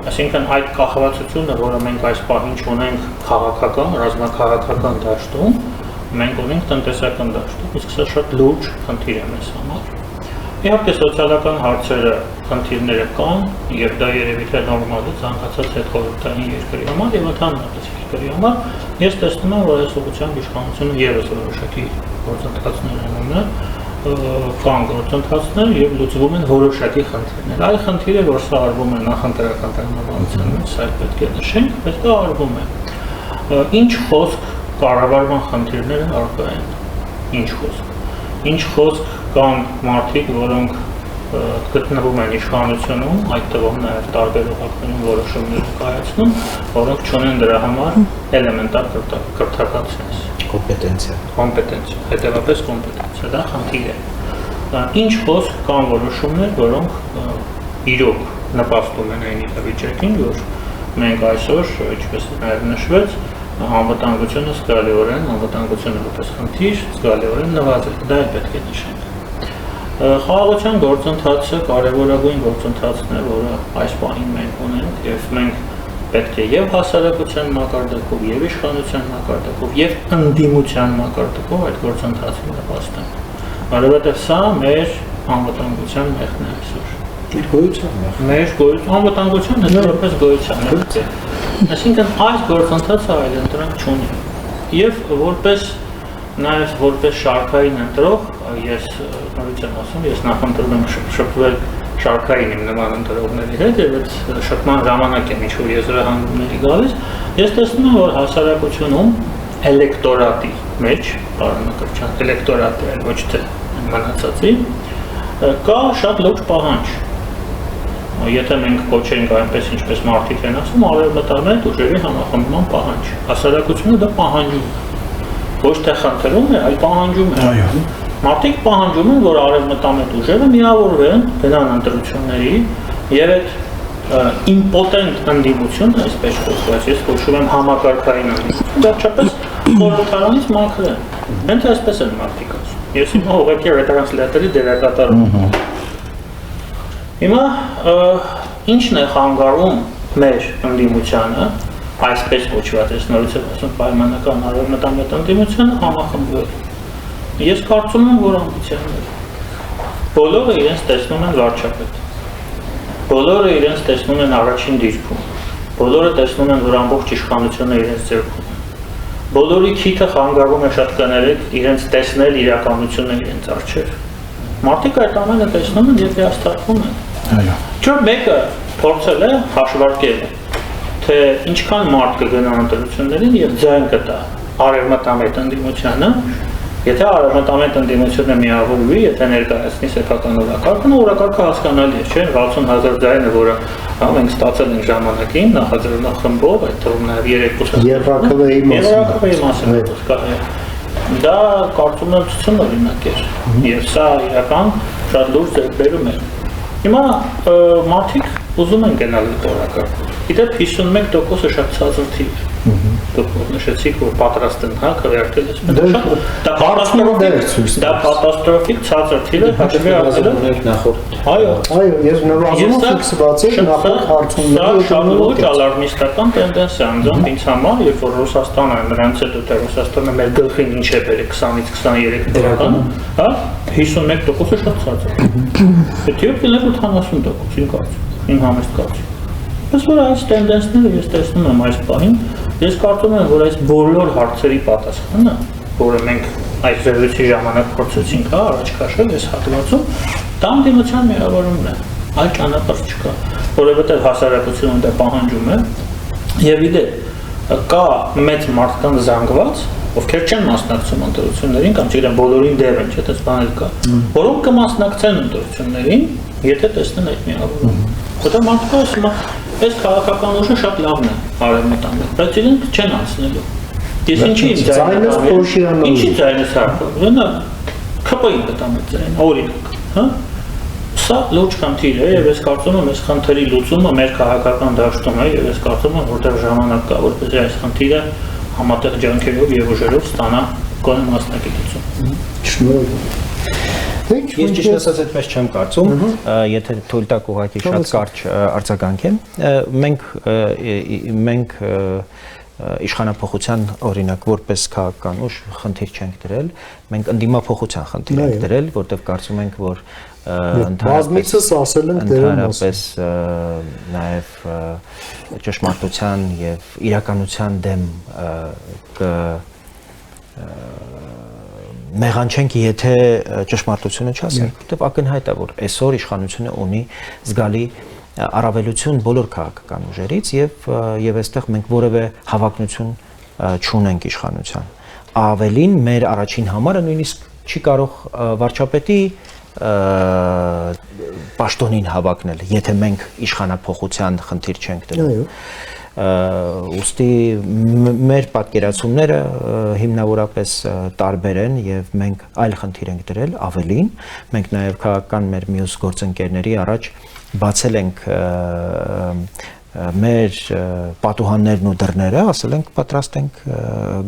Այսինքն այդ կախվածությունը, որը մենք այս պահին ունենք քաղաքական, ռազմաքաղաքական դաշտում, մենք ունենք տնտեսական դաշտում, իսկ սա շատ լուրջ խնդիր է մեզ համար։ Իհարկե սոցիալական հարցերը, խնդիրները կան, եւ դա երևի թե նորմալ է ցանկացած հետխորհրդային երկրի համար եւ ընդհանրապես երկրի համար։ Ես տեսնում եմ, որ այս ուղղությամբ իշխանությունը եւս որոշակի գործընթացներ ունի, կան գործընթացներ եւ լուծվում են որոշակի խնդիրներ։ Այլ խնդիրը, որ սա արվում է նախընտրական տրամաբանության մեջ, սա պետք է նշենք, բայց դա արվում է։ Ինչ խոսք կառավարման խնդիրները առկա են։ Ինչ խոսք կան մարդիկ, որոնք գտնվում են իշխանությունում, այդ թվում նաև տարբեր ուղղակներում որոշումներ կայացնում, որոնք չունեն դրա համար էլեմենտար կրթական սենս։ Կոմպետենցիա, հետևապես կոմպետենցիա, դա խնդիր է։ Ինչ խոսք կան որոշումներ, որոնք իրոք նպաստում են այն իրավիճակին, որ մենք այսօր, ինչպես նաև նշվեց, անվտանգությունը զգալիորեն, անվտանգությունը որպես խնդիր զգալիորեն նվազել, դա էլ պետք է նշենք։ Խաղաղության գործընթացը կարևորագույն գործընթացն է, որը այս պահին մենք ունենք եւ մենք պետք է եւ հասարակության մակարդակով, եւ իշխանության մակարդակով, եւ ընդդիմության մակարդակով այդ գործընթացին նպաստենք։ Որովհետեւ սա մեր անվտանգության մեղքն է այսօր։ Մեր գոյության մեղքն է։ Մեր գոյության անվտանգության հստակապես գոյության մեղքն է։ Այսինքն այս գործընթացը այլ ընտրանք չունի։ Եվ որպես շարքային ընտրող, ես նորից եմ ասում, ես նախընտրում եմ շփվել շարքային իմ նման ընտրողների հետ եւ այդ շփման ժամանակ եմ ինչ-որ եզրահանգումների գալիս, ես տեսնում եմ, որ հասարակությունում էլեկտորատի մեջ, պարոնակրչան, էլեկտորատը էլ ոչ թե մնացածի, կա շատ լուրջ պահանջ։ Եթե մենք կոչենք այնպես, ինչպես մարդիկ են ասում, արևմտամետ ուժերի համախմբման պահանջ։ Հասարակությունը դա պահանջում է։ Ոչ թե խնդրում է, այլ պահանջում է։ Այո։ Մարդիկ պահանջում են, որ արևմտամետ ուժերը միավորվեն, գնան ընտրությունների եւ այդ իմպոտենտ ընդդիմությունը, այսպես խոսված, ես խոսում եմ համակարգային ընդդիմություն, վերջապես խորհրդարանից մաքրեն։ Հենց այսպես են մարդիկ ասում։ Ես հիմա ուղղակի ռետրանսլատորի դերակատարում եմ։ Հիմա ինչն է խանգարում մեր ընդդիմությանը, այսպես կոչված, ես նորից եմ ասում, պայմանական արևմտամետ ընդդիմությանը համախմբվել։ Ես կարծում եմ, որ ամբիցիաներ։ Բոլորը իրենց տեսնում են վարչապետ։ Բոլորը իրենց տեսնում են առաջին դիրքում։ Բոլորը տեսնում են, որ ամբողջ իշխանությունը իրենց ձեռքում է։ Բոլորի քիթը խանգարում է շատ կներեք իրենց տեսնել իրականությունը իրենց առջև։ Մարդիկ այդ ամենը տեսնում են եւ հիասթափվում են։ Այո։ Չէ՞ մեկը փորձել է հաշվարկել, թե ինչքան մարդ կգնա ընտրություններին եւ ձայն կտա արևմտամետ ընդդիմությանը, եթե արևմտամետ ընդդիմությունը միավորվի, եթե ներկայացնի սեփական օրակարգը, օրակարգը հասկանալի է, չէ՞, 60,000 ձայնը, որը մենք ստացել ենք ժամանակին նախաձեռնախմբով, այդ թվում նաեւ 3% Եվրոպայի մասին դա կարծում եմ ցուցանօրինակ էր եւ սա իրական շատ լուրջ ձեռքբերում է։ Հիմա մարդիկ ուզում են գնալ այդ օրակարգով։ Գիտեք 51%-ը շատ ցածր թիվ է։ Դուք նշեցիք, որ պատրաստ են, հա, քվեարկել ես։ Դա կատաստրոֆիկ ցածր թիվ է, հաշվի առնելով նախորդ։ Այո, ես նվազումը ֆիքսված է նախորդ հարցումների շատ լուրջ ալարմիստական տենդենս է անձամբ ինձ համար, երբ որ Ռուսաստանը նրանց հետո թե Ռուսաստանը մեր գլխին ինչ է բերել 20-ից 23 թվական, հա, 51%-ը շատ ցածր է։ Պետք է լինել 80%, իմ կարծիքով, իմ համեստ կարծիքով։ Բայց որ այս տենդենսները ես տեսնում եմ այս պահին, ես կարծում եմ, որ այս բոլոր հարցերի պատասխանը, որը մենք այս զրույցի ժամանակ փորձեցինք, հա, առաջ քաշել այս հատվածում, դա ընդդիմության միավորումն է, այլ ճանապարհ չկա, որովհետև հասարակությունը դա պահանջում է, Եվ իդեպ կա մեծ մարդկանց զանգված, ովքեր չեն մասնակցում ընտրություններին կամ չգիտեմ բոլորին դեր են, չէ՞, այդպես բաներ կա, որոնք կմասնակցեն ընտրություններին, եթե տեսնեն այդ միավորումը։ Որտեղ մարդիկ ասում են, այս քաղաքական ուժը շատ լավն է արևմտամետ, բայց իրենք չեն անցնելու։ Ես ինչի իմ ձայնը, ինչի ձայնս հարցում, նա ԿՊ-ին կտամետ ձայն, օրինակ, հա։ Սա լուրջ խնդիր է եւ ես կարծում եմ այս խնդրի լուծումը մեր քաղաքական դաշտում է եւ ես կարծում եմ որտեղ ժամանակ կա որպեսզի այս խնդիրը համատեղ ջանքերով եւ ուժերով ստանա կոնե մասնակցություն։ Ես ճիշտ ասած այդպես չեմ կարծում, եթե թույլ տաք ուղղակի շատ կարճ արձագանքեմ, մենք իշխանափոխության օրինակ որպես քաղաքական ուժ խնդիր չենք դրել, մենք ընդդիմափոխության խնդիր ենք դրել, որտեղ կարծում ենք, որ բազմիցս ասել ենք ընդհանրապես նաև ճշմարտության եւ իրականության դեմ մեղանչենք, եթե ճշմարտությունը չասենք, որտեղ ակնհայտ է, որ այսօր իշխանությունը ունի զգալի առավելություն բոլոր քաղաքական ուժերից եւ այստեղ մենք որևէ հավակնություն չունենք իշխանության։ Ավելին մեր առաջին համարը նույնիսկ չի կարող վարչապետի պաշտոնին հավակնել, եթե մենք իշխանափոխության խնդիր չենք դրել։ Ուստի մեր պատկերացումները հիմնավորապես տարբեր են եւ մենք այլ խնդիր ենք դրել, ավելին մենք նաեւ քաղաքական մեր մյուս գործընկերների առաջ բացել ենք մեր պատուհաններն ու դռները, ասել ենք պատրաստ ենք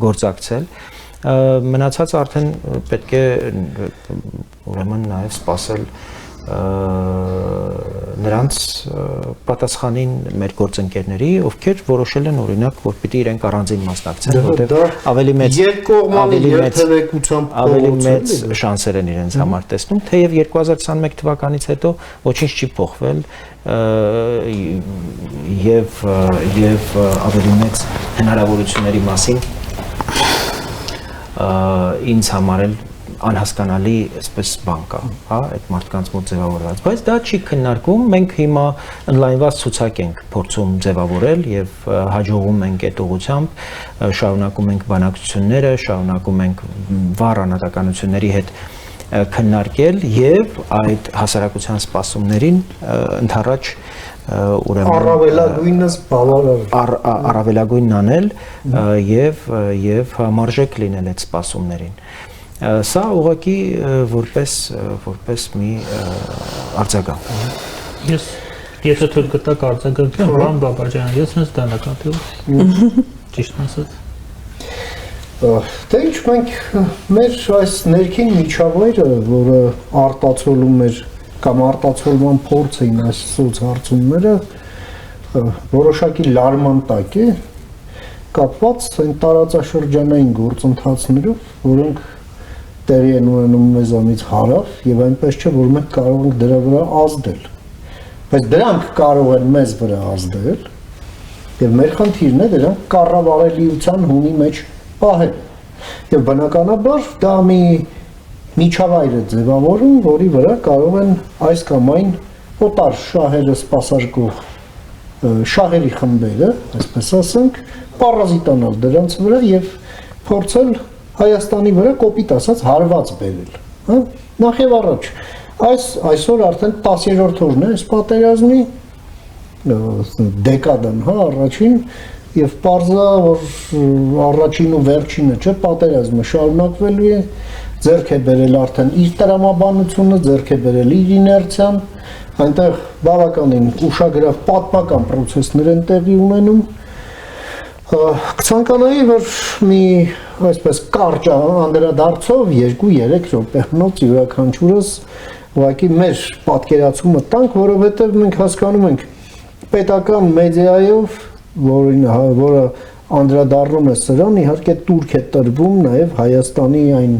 գործակցել, մնացածը արդեն պետք է ուրեմն նաև սպասել նրանց պատասխանին մեր գործընկերների, ովքեր որոշել են օրինակ, որ պիտի իրենք առանձին մասնակցեն, որտեղ ավելի մեծ շանսեր են իրենց համար տեսնում, թեև 2021 թվականից հետո ոչինչ չի փոխվել եւ ավելի մեծ հնարավորությունների մասին ինձ համար էլ անհասկանալի այսպես բան կա, հա, այդ մարդկանց մոտ ձևավորված, բայց դա չի քննարկվում, մենք հիմա ընդլայնված ցուցակ ենք փորձում ձևավորել եւ հաջողում ենք այդ ուղղությամբ, շարունակում ենք բանակցությունները, շարունակում ենք վառ անհատականությունների հետ քննարկել եւ այդ հասարակության սպասումներին ընդառաջ ուրեմն առավելագույնս բավարար առավելագույնն անել եւ համարժեք լինել այդ սպասումներին։ Սա ուղղակի որպես մի արձագանք։ Ես թույլ կտակ արձագանքեմ, Ռոան Բաբաջյան, ես ինձ դա նկատի ճիշտ ասած։ Դե ինչ մենք մեր այս ներքին միջավայրը, որը արտացոլում էր կամ արտացոլման փորձ էին այս սոցհարցումները, որոշակի լարման տակ է, կապված այն տարածաշրջանային գործընթացներով, որոնք տեղի են ունենում մեզանից հարավ եւ այնպես չէ, որ մենք կարող ենք դրա վրա ազդել։ Բայց դրանք կարող են մեզ վրա ազդել եւ մեր խնդիրն է դրանք կառավարելիության հունի մեջ պահել։ Եվ բնականաբար դա մի միջավայր է ձևավորում, որի վրա կարող են այս կամ այն օտար շահերը սպասարկող շահերի խմբերը, այսպես ասենք, պարազիտանալ դրանց վրա եւ փորձել Հայաստանի վրա կոպիտ ասած հարված բերել, հա? Նախ եւ առաջ այսօր արդեն 10-րդ օրն է այս պատերազմի դեկադան, հա, առաջին եւ պարզա որ առաջին ու վերջինը չէ, պատերազմը շարունակվելու է, ձեռք է բերել արդեն իր տրամաբանությունը, ձեռք է բերել իր իներցիան, այնտեղ բավականին ուշագրավ պատմական process-ներ են տեղի ունենում։ Կցանկանայի, որ մի այսպես կարճ անդրադարձով 2-3 րոպեանոց յուրաքանչյուրս ուղղակի մեր պատկերացումը տանք, որովհետև մենք հասկանում ենք պետական մեդիայով, որը անդրադառնում է սրան, իհարկե տուրք է տրվում նաև Հայաստանի այն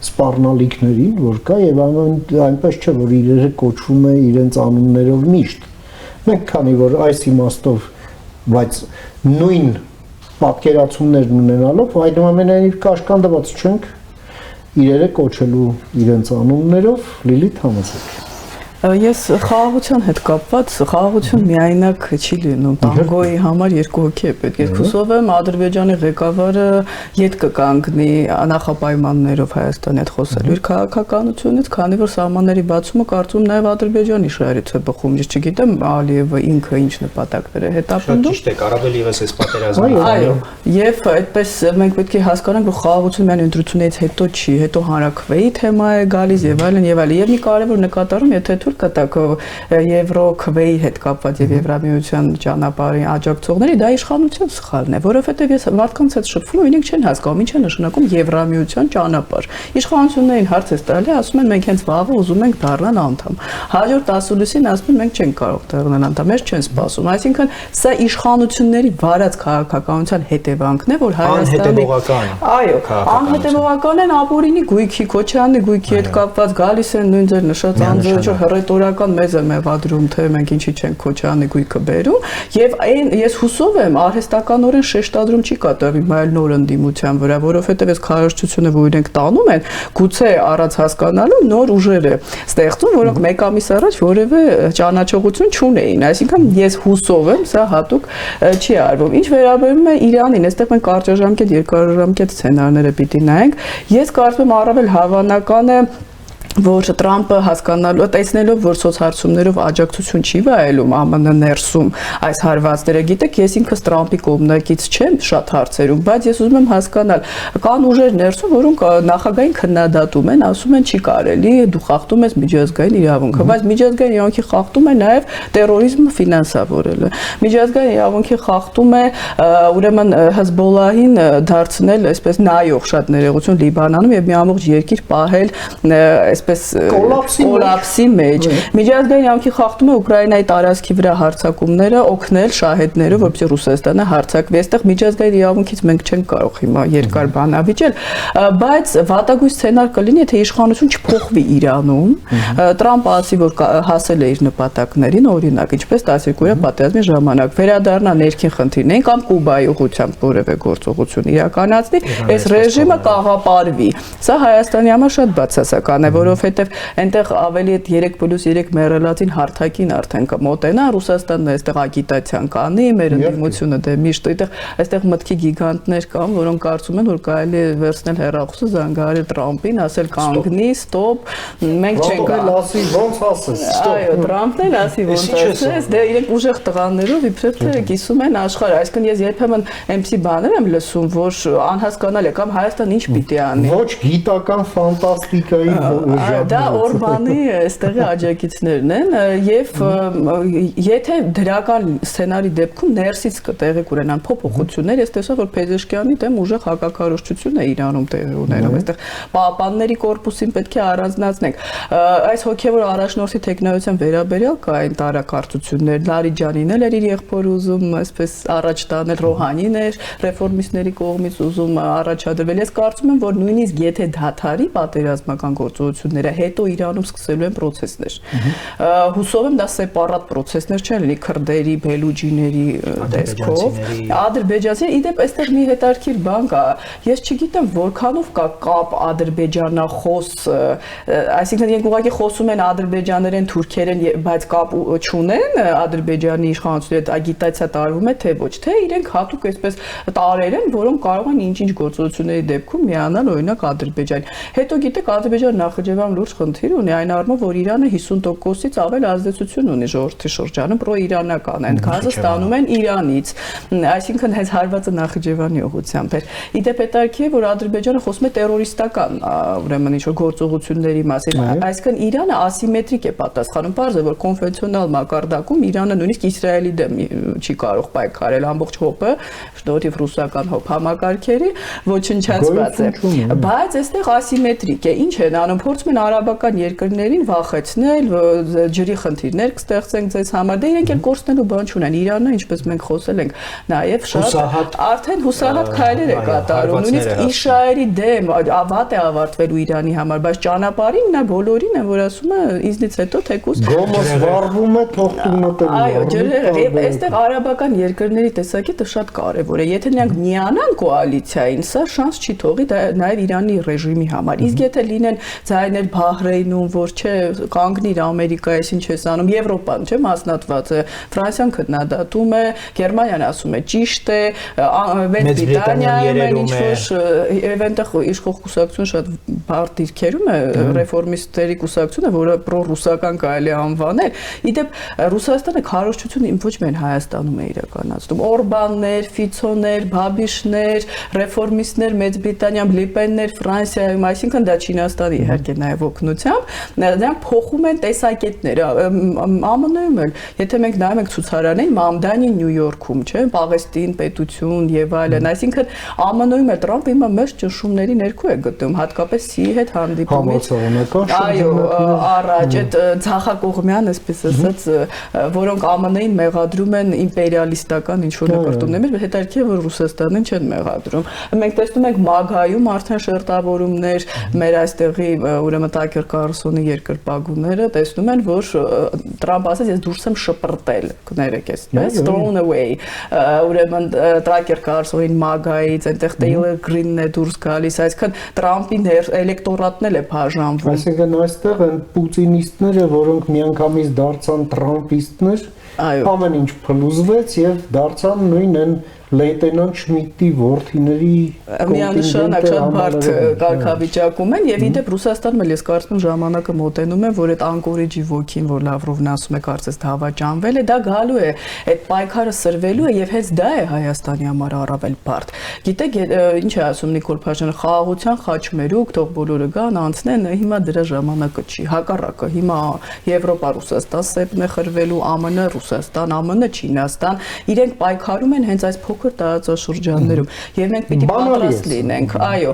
սպառնալիքներին, որ կա եւ այնպես չէ, որ իրերը կոչվում է իրենց անուններով միշտ։ Մենք քանի որ այս իմաստով, բայց նույն պատկերացումներն ունենալով այնուամենայնիվ կաշկանդված չենք իրերը կոչելու իրենց անուններով Լիլիթ Համասեք։ Ես խաղաղության հետ կապված խաղաղություն միայնակ չի լինում։ Տանգոյի համար երկու հոգի է պետք։ Ես հուսով եմ Ադրբեջանի ղեկավարը յետ կկանգնի նախապայմաններով Հայաստանի հետ խոսելու իր քաղաքականությունից, քանի որ սահմանների բացումը կարծում նաև Ադրբեջանի շահերից է բխում։ Ես չգիտեմ Ալիևը ինքը ինչ նպատակներ է հետապնդում։ Ճիշտ է, առավել ևս այս պատերազմի։ Այո, եւ այդպես մենք պետք է հասկանանք, որ խաղաղությունը միայն ընտրությունից հետո չի, հետո հանրաքվեի թեմա է գալիս եւ այլն եւ այլն։ Եվ մի կարևոր նկատառում, եթե թույլ կտակ Եվրոքվեի հետ կապված եւ Եվրամիության ճանապարհի աջակցողների, դա իշխանության սխալն է, որովհետեւ ես մարդկանց հետ շփվում եմ, իրենք չեն հասկանում ինչ է նշանակում Եվրամիության ճանապարհ։ Իշխանություններին հարց է տալի, ասում են մենք հենց վաղը ուզում ենք դառնալ անդամ։ Հաջորդ ասուլիսին ասում են մենք չենք կարող դառնալ անդամ, մեզ չեն սպասում։ Այսինքն սա իշխանությունների վարած քաղաքականության հետևանքն է, որ Հայաստանի այո, անհետևողական են ապօրինի գույքի, Քոչարյանի գույքի հետ կապված գալիս են նույն ձեր նշած անձրոջը հռետորական մեզ է մեղադրում, թե մենք ինչի չենք Քոչարյանի գույքը բերում, եւ այն ես հուսով եմ արհեստականորեն շեշտադրում չի կատարվի մայլ նոր ընդդիմության վրա, որովհետեւ այս քարոզչությունը, որ իրենք տանում են, գուցե առանց հասկանալու նոր ուժեր է ստեղծում, որոնք մեկ ամիս առաջ որևէ ճանաչողություն չունեին, այսինքն ես հուսով եմ, սա հատուկ չի արվում։ Ինչ վերաբերում է Իրանին, այստեղ մենք կարճաժամկետ, երկարաժամկետ սցենարները պիտի նայենք, ես կարծում եմ առավել հավանական է որ Տրամպը հասկանալու, տեսնելով, որ սոցհարցումներով աջակցություն չի վայելում ԱՄՆ ներսում այս հարվածները, գիտեք, ես ինքս Տրամպի կողմնակից չեմ շատ հարցերում, բայց ես ուզում եմ հասկանալ, կան ուժեր ներսում, որոնք նախագահային քննադատում են, ասում են չի կարելի, դու խախտում ես միջազգային իրավունքը, բայց միջազգային իրավունքի խախտում է նաև տերորիզմը ֆինանսավորելը։ Միջազգային իրավունքի խախտում է ուրեմն Հեզբոլլահին դարձնել այսպես նայող շատ ներողություն Լիբանանում եւ մի ամբողջ երկիր պահել կոլապսի մեջ։ Միջազգային իրավունքի խախտում է Ուկրաինայի տարածքի վրա հարձակումները, օգնել շահեդները, որպեսզի Ռուսաստանը հարձակվի։ Այստեղ միջազգային իրավունքից մենք չենք կարող հիմա երկար բանավիճել, բայց վատագույն սցենար կլինի, եթե իշխանություն չփոխվի Իրանում։ Տրամպը ասի, որ հասել է իր նպատակներին, օրինակ, ինչպես 12-օրյա պատերազմի ժամանակ վերադառնա ներքին խնդիրներին կամ Կուբայի ուղղությամբ որևէ գործողություն իրականացնի, այս ռեժիմը կաղապարվի։ Սա Հայաստանի համար շատ բացասական է, որովհետև այնտեղ ավելի այդ 3+3 մեռելածին հարթակին արդեն կմոտենա, Ռուսաստանն այստեղ ագիտացիան կանի, մեր ընդդիմությունը դե միշտ այստեղ մտքի գիգանտներ կան, որոնք կարծում են, որ կարելի է վերցնել հեռախոսը, զանգահարել Տրամպին, ասել կանգնի, ստոպ, մենք չենք ասի ոնց ասես, այո, Տրամպն էլ ասի ոնց ասես, դե իրենք ուժեղ տղաներով իբրև թե կիսում են աշխարհը, այսինքն ես երբեմն այնպիսի բաներ եմ լսում, որ անհասկանալի է, կամ Հայաստանը ինչ պիտի անի։ Ոչ գիտական ֆանտաստիկայի դա Օրբանի այստեղի աջակիցներն են եւ եթե դրական սցենարի դեպքում ներսից կտեղի կունենան փոփոխություններ, ես տեսա որ Փեզեշկյանի դեմ ուժեղ հակակարողություն է Իրանում տեղի ունենում, այստեղ պահապանների կորպուսին պետք է առանձնացնենք։ Այս հոգեվոր առաջնորդի տեխնայության վերաբերյալ կային տարակարծություններ, Լարիջանին էլ էր իր եղբորը ուզում այսպես առաջ տանել, Ռոհանին էր ռեֆորմիստների կողմից ուզում առաջադրվել։ Ես կարծում եմ որ նույնիսկ եթե դադարի պատերազմական գործողությունները հետո Իրանում սկսելու են process-ներ։ Հուսով եմ դա սեպարատ process-ներ չեն լինի քրդերի, բելուջիների տեսքով, ադրբեջանցի, իդեպ այստեղ մի հետարքիր բան կա։ Ես չգիտեմ որքանով կա կապ ադրբեջանախոս, այսինքն իրենք ուղղակի խոսում են ադրբեջաներեն, թուրքերեն, բայց կապ չունեն Ադրբեջանի իշխանությունների հետ ագիտացիա տարվում է թե ոչ, թե իրենք հատուկ այսպես տարեր են, որոնք կարող են ինչ-ինչ գործողությունների դեպքում միանալ օրինակ Ադրբեջան։ Հետո գիտեք Ադրբեջանը Նախիջևան լուրջ խնդիր ունի այն առումով, որ Իրանը 50%-ից ավել ազդեցություն ունի ժողովրդի շրջանում, պրոիրանական են, գազը ստանում են Իրանից, այսինքն հենց հարվածը Նախիջևանի ուղղությամբ էր։ Իդեպ հետարքի է, որ Ադրբեջանը խոսում է տերորիստական, ուրեմն ինչ-որ գործողությունների մասին, այսինքն Իրանը ասիմետրիկ է պատասխանում, պարզ է, որ կոնվենցիոնալ մակարդակում Իրանը նույնիսկ Իսրայելի դեմ չի կարող պայքարել, ամբողջ հոպը, շնորհիվ ռուսական հոպ համակարգերի ոչնչացված է, բայց այստեղ ասիմետրիկ է, ինչ են անում, փորձում են արաբական երկրներին վախեցնել, ջրի խնդիրներ կստեղծենք ձեզ համար, դե իրենք էլ կորցնելու բան չունեն, Իրանը, ինչպես մենք խոսել ենք, նաև շատ արդեն հուսահատ քայլեր է կատարում, նույնիսկ Իսրայելի դեմ վատ է ավարտվելու Իրանի համար, բայց ճանապարհին նա բոլորին են, որ ասում է ինձնից հետո թեկուզ գոմս վառվում է թող տունը տեղ։ Այո, ջրերը, այստեղ արաբական երկրների տեսակետը շատ կարևոր է, եթե նրանք միանան կոալիցիային, սա շանս չի թողի նաև Իրանի ռեժիմի համար, իսկ եթե լինեն ձայնի այն էլ Բահրեյնում, որ չէ, կանգնիր Ամերիկայից ինչ ես անում, Եվրոպան, չէ, մասնատված է, Ֆրանսիան քննադատում է, Գերմանիան ասում է ճիշտ է, Մեծ Բրիտանիայում են ինչ-որ եւ այնտեղ իշխող կուսակցություն շատ բարդ դիրքերում է, ռեֆորմիստերի կուսակցությունը, որը պրոռուսական կարելի է անվանել։ Իդեպ Ռուսաստանը քարոզչությունը ոչ միայն Հայաստանում է իրականացնում, Օրբաններ, Ֆիցոներ, Բաբիշներ, ռեֆորմիստներ Մեծ Բրիտանիայում, Լիպեններ Ֆրանսիայում, այսինքն դա Չինաստանի իհարկե նաև օգնությամբ, նրանք փոխում են տեսակետները, ԱՄՆ-ում էլ, եթե մենք նայում ենք ցուցարարներին, Մամդանի Նյու Յորքում, չէ, Պաղեստին, պետություն եւ այլն, այսինքն ԱՄՆ-ում էլ Տրամպը հիմա մեծ ճնշումների ներքո է գտնում, հատկապես Սի հետ հանդիպումից։ Այո, առաջ այդ ցախակողմյան, այսպես ասած, որոնք ԱՄՆ-ին մեղադրում են իմպերիալիստական ինչ-որ նկարտումներ, հետաքրքիր է, որ Ռուսաստանին չեն մեղադրում։ Մենք տեսնում ենք Մագայում արդեն շերտավորումներ, մեր այստեղի ուրեմն Տակեր Կարլսոնի երկրպագուները տեսնում են, որ Տրամպը ասաց, ես դուրս եմ շպրտել, կներեք ես, thrown away, ուրեմն Տակեր Կարլսոնին Մագայից, այնտեղ Taylor Green-ն է դուրս գալիս, այսինքն Տրամպի էլեկտորատն էլ է բաժանվում։ Այսինքն այստեղ են պուտինիստները, որոնք միանգամից դարձան տրամպիստներ, ամեն ինչ փլուզվեց եւ դարձան նույն են լեյտենանտ Շմիդտի որդիների միանշանակ շատ բարդ կարգավիճակում են եւ իդեպ Ռուսաստանում էլ ես կարծում եմ ժամանակը մոտենում է, որ այդ Անկորիջի ոգին, որ Լավրովն ասում է, կարծես դավաճանվել է, դա գալու է, այդ պայքարը սրվելու է եւ հենց դա է Հայաստանի համար առավել բարդ։ Գիտեք, ինչ է ասում Նիկոլ Փաշինյանը, խաղաղության խաչմերուկ, թող բոլորը գան, անցնեն, հիմա դրա ժամանակը չի, հակառակը, հիմա Եվրոպա Ռուսաստան սեպն է խրվելու, ԱՄՆ Ռուսաստան, ԱՄՆ Չինաստան, իրենք պայքարում են հենց այս փոքր տարածաշրջաններում եւ մենք պիտի պատրաստ լինենք, այո,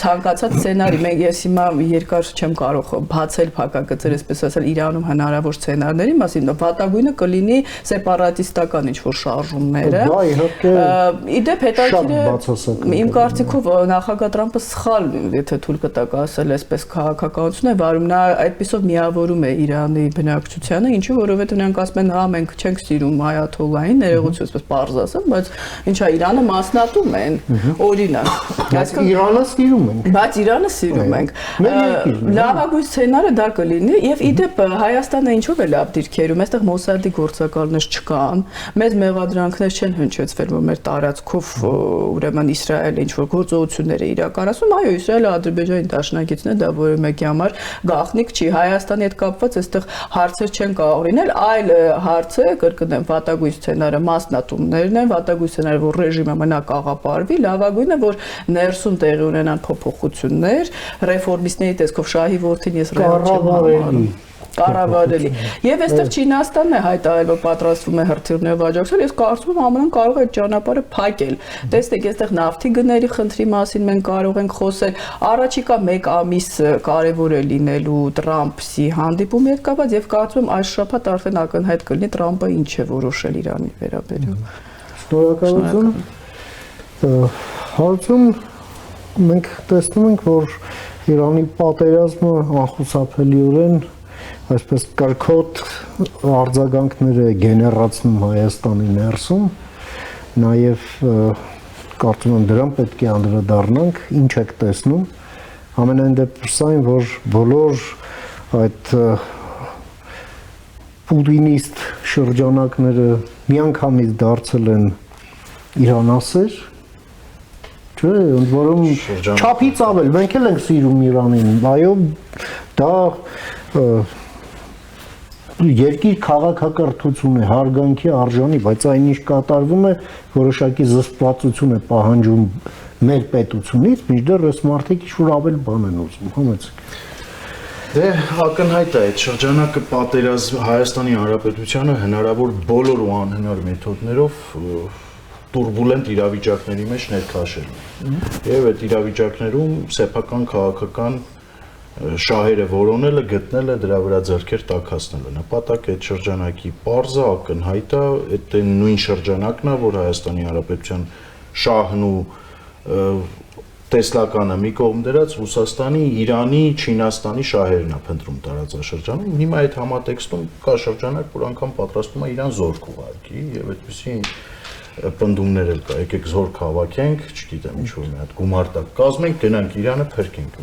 ցանկացած սցենարի, ես հիմա երկար չեմ կարող բացել փակագծեր, այսպես ասել, Իրանում հնարավոր սցենարների մասին, վատագույնը կլինի սեպարատիստական ինչ-որ շարժումները։ Իդեպ հետաքրքիր է, իմ կարծիքով նախագահ Տրամպը սխալ, եթե թույլ կտակ ասել, այսպես քաղաքականություն է վարում, նա այդպիսով միավորում է Իրանի բնակչությանը, ինչու որովհետեւ նրանք ասում են, հա մենք չենք սիրում այաթոլլահին, ներողություն, այսպես պարզ ասեմ, բայց ինչա Իրանը մասնատում են, օրինակ։ Այսինքն Իրանը սիրում ենք։ Բայց Իրանը սիրում ենք։ Լավագույն սցենարը դա կլինի եւ իդեպ Հայաստանը ինչով է լավ դիրքերում, այստեղ Մոսադի գործակալներ չկան, մեծ մեղադրանքներ չեն հնչեցվել, որ մեր տարածքով ուրեմն Իսրայելը ինչ որ գործողություններ է իրականացնում, այո, Իսրայելը Ադրբեջանի դաշնակիցն է, դա որը մեկի համար գաղտնիք չի, Հայաստանի հետ կապված այստեղ հարցեր չեն կարող լինել, այլ հարցը, կրկնեմ, վատագույն սցենարը մասնատումներն են, վատագույն սցենարը, որ ռեժիմը մնաք աղապարվի, լավագույնը, որ ներսում տեղի ունենան փոփոխություններ, ռեֆորմիստների տեսքով շահի որդին ես ռեալ չեմ համարում։ Կառավարելի։ Եվ այստեղ Չինաստանն է հայտարարել, որ պատրաստվում է հրթիռներով աջակցել, ես կարծում եմ ԱՄՆ-ն կարող է այդ ճանապարհը փակել։ Տեսեք, այստեղ նավթի գների խնդրի մասին մենք կարող ենք խոսել, առաջիկա 1 ամիս կարևոր է լինելու Տրամփի հանդիպումի հետ կապված եւ կարծում եմ այս շաբաթ արդեն ակնհայտ կլինի Տրամփը ինչ է որոշել Իրանի վերաբերյալ։ Շնորհակալություն։ Հարցում մենք տեսնում ենք, որ Իրանի պատերազմը անխուսափելիորեն այսպես կրկոտ արձագանքներ է գեներացնում Հայաստանի ներսում, նաև կարծում եմ դրան պետք է անդրադառնանք, ինչ եք տեսնում, ամենայն դեպս այն, որ բոլոր այդ պուտինիստ շրջանակները միանգամից դարձել են իրանասեր, չէ, ընդ որում չափից ավել, մենք էլ ենք սիրում Իրանին, այո, դա երկիր քաղաքակրթություն է, հարգանքի արժանի, բայց այն ինչ կատարվում է, որոշակի զսպվածություն է պահանջում մեր պետությունից, մինչդեռ այս մարդիկ ինչ-որ ավել բան են ուզում, համեցեք։ Դե ակնհայտ է այդ շրջանակը պատերազմ Հայաստանի Հանրապետությանը հնարավոր բոլոր ու անհնար մեթոդներով տուրբուլենտ իրավիճակների մեջ ներքաշել։ Եվ այդ իրավիճակներում սեփական քաղաքական շահերը որոնելը, գտնելը, դրա վրա ձեռքեր տաքացնելը։ Նպատակը այդ շրջանակի պարզը ակնհայտ է, այդ նույն շրջանակն է, որ Հայաստանի Հանրապետության շահն ու տեսլականը մի կողմ դրած Ռուսաստանի, Իրանի, Չինաստանի շահերն է փնտրում տարածաշրջանում։ Հիմա այդ համատեքստում կա շրջանակ, որ անգամ պատրաստում է իրան զորք ուղարկի եւ այդպեսի պնդումներ էլ կա, եկեք զորք հավաքենք, չգիտեմ, ինչ-որ մի հատ գումար տակ կազմենք, գնանք Իրանը փրկենք։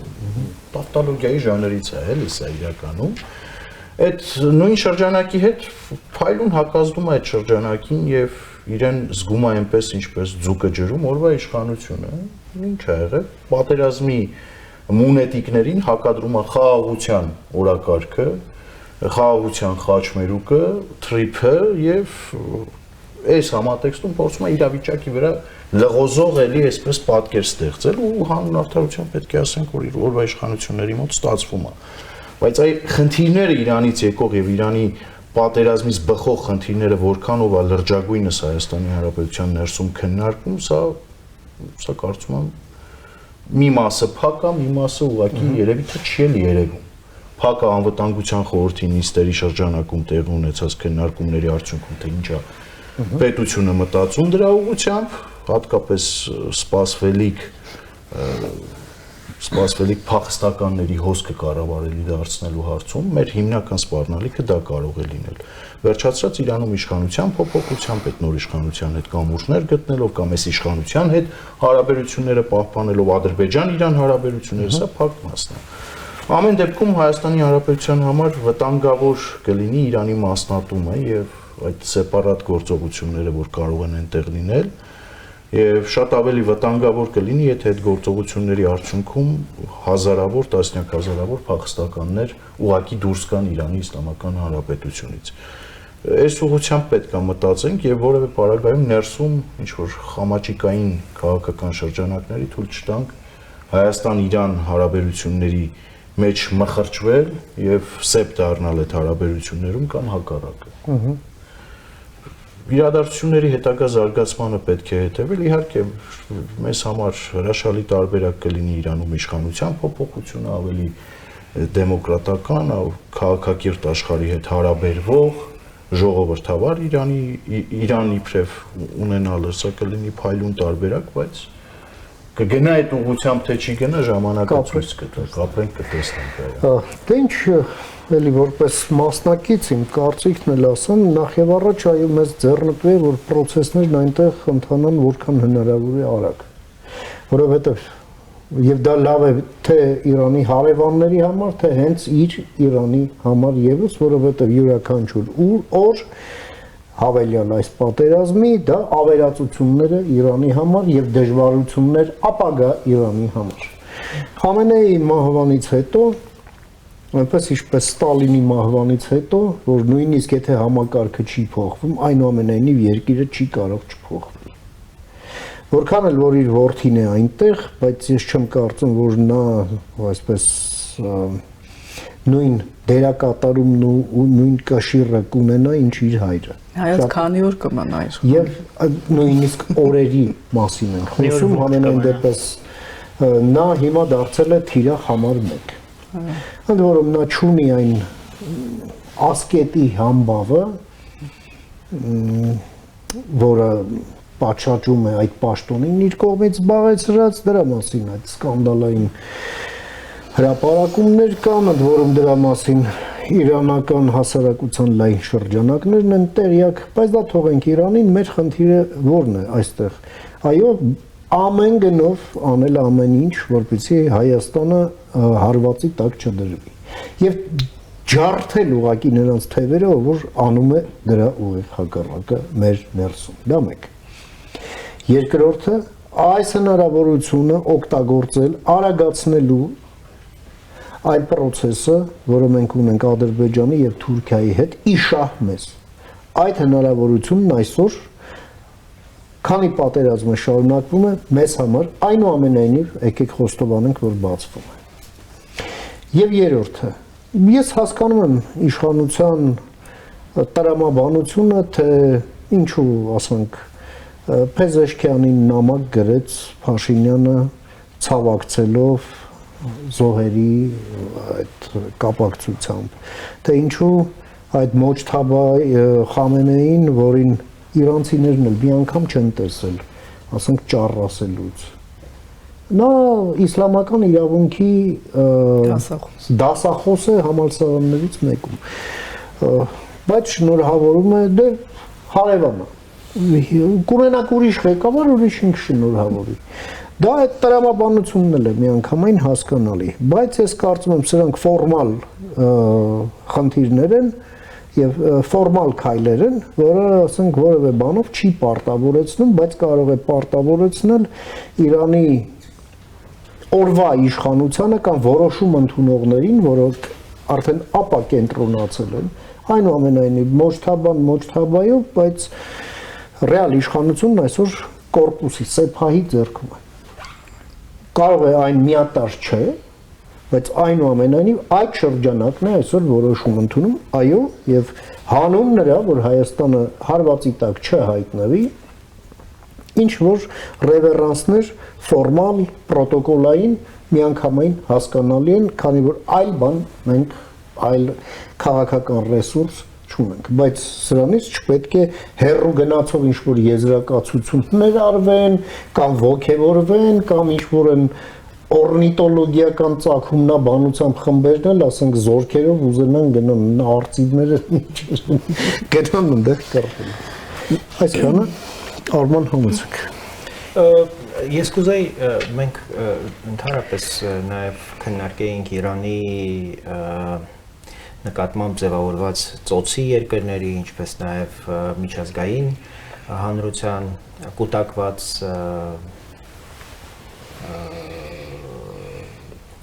Տավտոլոգիայի ժանրից է, էլի սա իրականում։ Այդ նույն շրջանակի հետ փայլուն հակազդում է այդ շրջանակին եւ իրեն զգում է այնպես, ինչպես ձուկը ջրում օրվա իշխանությունը։ Ինչ ա եղել։ Պատերազմի մունետիկներին հակադրում է խաղաղության օրակարգը, խաղաղության խաչմերուկը, թրիփը եւ այս համատեքստում փորձում է իրավիճակի վրա լղոզող էլի այսպես պատկեր ստեղծել ու հանուն արդարության պետք է ասենք, որ իր օրվա իշխանությունների մոտ ստացվում է։ Բայց այ խնդիրները Իրանից եկող եւ Իրանի պատերազմից բխող խնդիրները որքանով է լրջագույնս Հայաստանի Հանրապետության ներսում քննարկում, սա կարծում եմ մի մասը փակ է, մի մասը ուղղակի երևի թե չի էլ երևում։ Փակը անվտանգության խորհրդի նիստերի շրջանակում տեղի ունեցած քննարկումների արդյունքում թե ինչ է պետությունը մտածում դրա ուղղությամբ, հատկապես սպասվելիք փախստականների հոսքը կառավարելի դարձնելու հարցում մեր հիմնական սպառնալիքը դա կարող է լինել։ Վերջացրած Իրանում իշխանության փոփոխությամբ, այդ նոր իշխանության հետ կամուրջներ գտնելով կամ այս իշխանության հետ հարաբերությունները պահպանելով Ադրբեջան-Իրան հարաբերությունները, սա փակ մասն է։ Ամեն դեպքում Հայաստանի Հանրապետության համար վտանգավոր կլինի Իրանի մասնատումը եւ այդ սեպարատ գործողությունները, որ կարող են այնտեղ լինել, եւ շատ ավելի վտանգավոր կլինի, եթե այդ գործողությունների արդյունքում հազարավոր, տասնյակ հազարավոր փախստականներ ուղակի դուրս գան Իրանի Իսլամական Հանրապետությունից։ Այս ուղղությամբ պետք է մտածենք եւ որևէ պարագայում ներսում ինչ որ խամաճիկային քաղաքական շրջանակների թույլ չտանք Հայաստան-Իրան հարաբերությունների մեջ մխրճվել եւ սեպ դառնալ այդ հարաբերություններում կամ հակառակը։ Իրադարձությունների հետագա զարգացմանը պետք է հետևել, իհարկե մեզ համար հրաշալի տարբերակ կլինի Իրանում իշխանության փոփոխությունը, ավելի դեմոկրատական, քաղաքակիրթ աշխարհի հետ հարաբերվող, ժողովրդավար Իրանի իբրև ունենալը, սա կլինի փայլուն տարբերակ, բայց կգնա այդ ուղղությամբ թե չի գնա ժամանակը ցույց կտա, կապրենք կտեսնենք այո։ Դե ինչ էլի որպես մասնակից իմ կարծիքն էլ ասեմ, նախ եւ առաջ այո մեզ ձեռնտու է որ process-ներն այնտեղ ընթանան որքան հնարավոր է արագ։ Որովհետեւ եւ դա լավ է թե Իրանի հարևանների համար, թե հենց իր Իրանի համար եւս, որովհետեւ յուրաքանչյուր օր հավելյալ այս պատերազմի դա ավերածությունները Իրանի համար եւ դժվարություններ ապագա Իրանի համար։ Խամենեի մահվանից հետո այնպես ինչպես Ստալինի մահվանից հետո, որ նույնիսկ եթե համակարգը չի փոխվում, այնուամենայնիվ երկիրը չի կարող չփոխվել։ Որքան էլ որ իր որդին է այնտեղ, բայց ես չեմ կարծում, որ նա այսպես նույն դերակատարումն ու նույն կշիռը կունենա, ինչ իր հայրը։ Հայոց քանի օր կմնա այս։ Եվ նույնիսկ օրերի մասին են խոսում, ամենայն դեպս նա հիմա դարձել է թիրախ համար 1։ Ընդ որում նա չունի այն ասկետի համբավը, որը պատշաճում է այդ պաշտոնին իր կողմից զբաղեցրած, դրա մասին այդ սկանդալային հրապարակումներ կան, ընդ որում դրա մասին իրանական հասարակության լայն շրջանակներն են տեղյակ, բայց դա թողենք Իրանին, մեր խնդիրը ո՞րն է այստեղ։ Այո, ամեն գնով անել ամեն ինչ, որպեսզի Հայաստանը հարվածի տակ չդրվի։ Եվ ջարդել ուղղակի նրանց թևերը, որ անում է դրա ուղիղ հակառակը մեր ներսում։ Դա մեկ։ Երկրորդը, այս հնարավորությունը օգտագործել արագացնելու այն process-ը, որը մենք ունենք Ադրբեջանի եւ Թուրքիայի հետ, իշահ մեզ։ Այդ հնարավորությունն այսօր քանի պատերազմը շարունակվում է մեզ համար այնուամենայնիվ եկեք խոստովանենք որ բացվում է։ Եվ երրորդը ես հասկանում եմ իշխանության տրամաբանությունը թե ինչու ասենք Փեզեշքյանին նամակ գրեց Փաշինյանը ցավակցելով զոհերի այդ կապակցությամբ թե ինչու այդ Մոջթաբա Խամենեին որին իրանցիներն էլ մի անգամ չեն տեսել, ասենք ճառասելուց։ Նա իսլամական իրավունքի դասախոս է համալսարաններից մեկում։ Բայց շնորհավորում է դե հարևանը։ կունենաք ուրիշ ղեկավար, ուրիշին կշնորհավորի։ Դա այդ տրամաբանությունն էլ է միանգամայն հասկանալի, բայց ես կարծում եմ սրանք ֆորմալ խնդիրներ են եւ ֆորմալ քայլեր են, որը ասենք որևէ բանով չի պարտավորեցնում, բայց կարող է պարտավորեցնել Իրանի օրվա իշխանությանը կամ որոշում ընդունողներին, որոնք արդեն ապակենտրոնացել են, այնուամենայնիվ մոջթաբայով, բայց ռեալ իշխանությունն այսօր կորպուսի սեփահի ձեռքում է։ Կարող է այն միատար չէ, բայց այնուամենայնիվ այդ շրջանակն է այսօր որոշում ընդունում, այո, եւ հանում նրա, որ Հայաստանը հարվածի տակ չհայտնվի, ինչ որ ռևերանսներ ֆորմալ, պրոտոկոլային միանգամայն հասկանալի են, քանի որ այլ բան մենք այլ քաղաքական ռեսուրս չունենք, բայց սրանից չպետք է հեռու գնացող ինչ որ եզրակացություններ արվեն, կամ ոգևորվեն, կամ ինչ որ են օրնիտոլոգիական ծագումնաբանությամբ խմբերն էլ, ասենք զորքերով ուզենան գնան արծիվները գնան այնտեղ կռվել։ Այսքանը Արման համեցեք։ Ես կուզեի մենք ընդհանրապես նաև քննարկեինք Իրանի նկատմամբ ձևավորված ծոցի երկրների, ինչպես նաև միջազգային հանրության կուտակված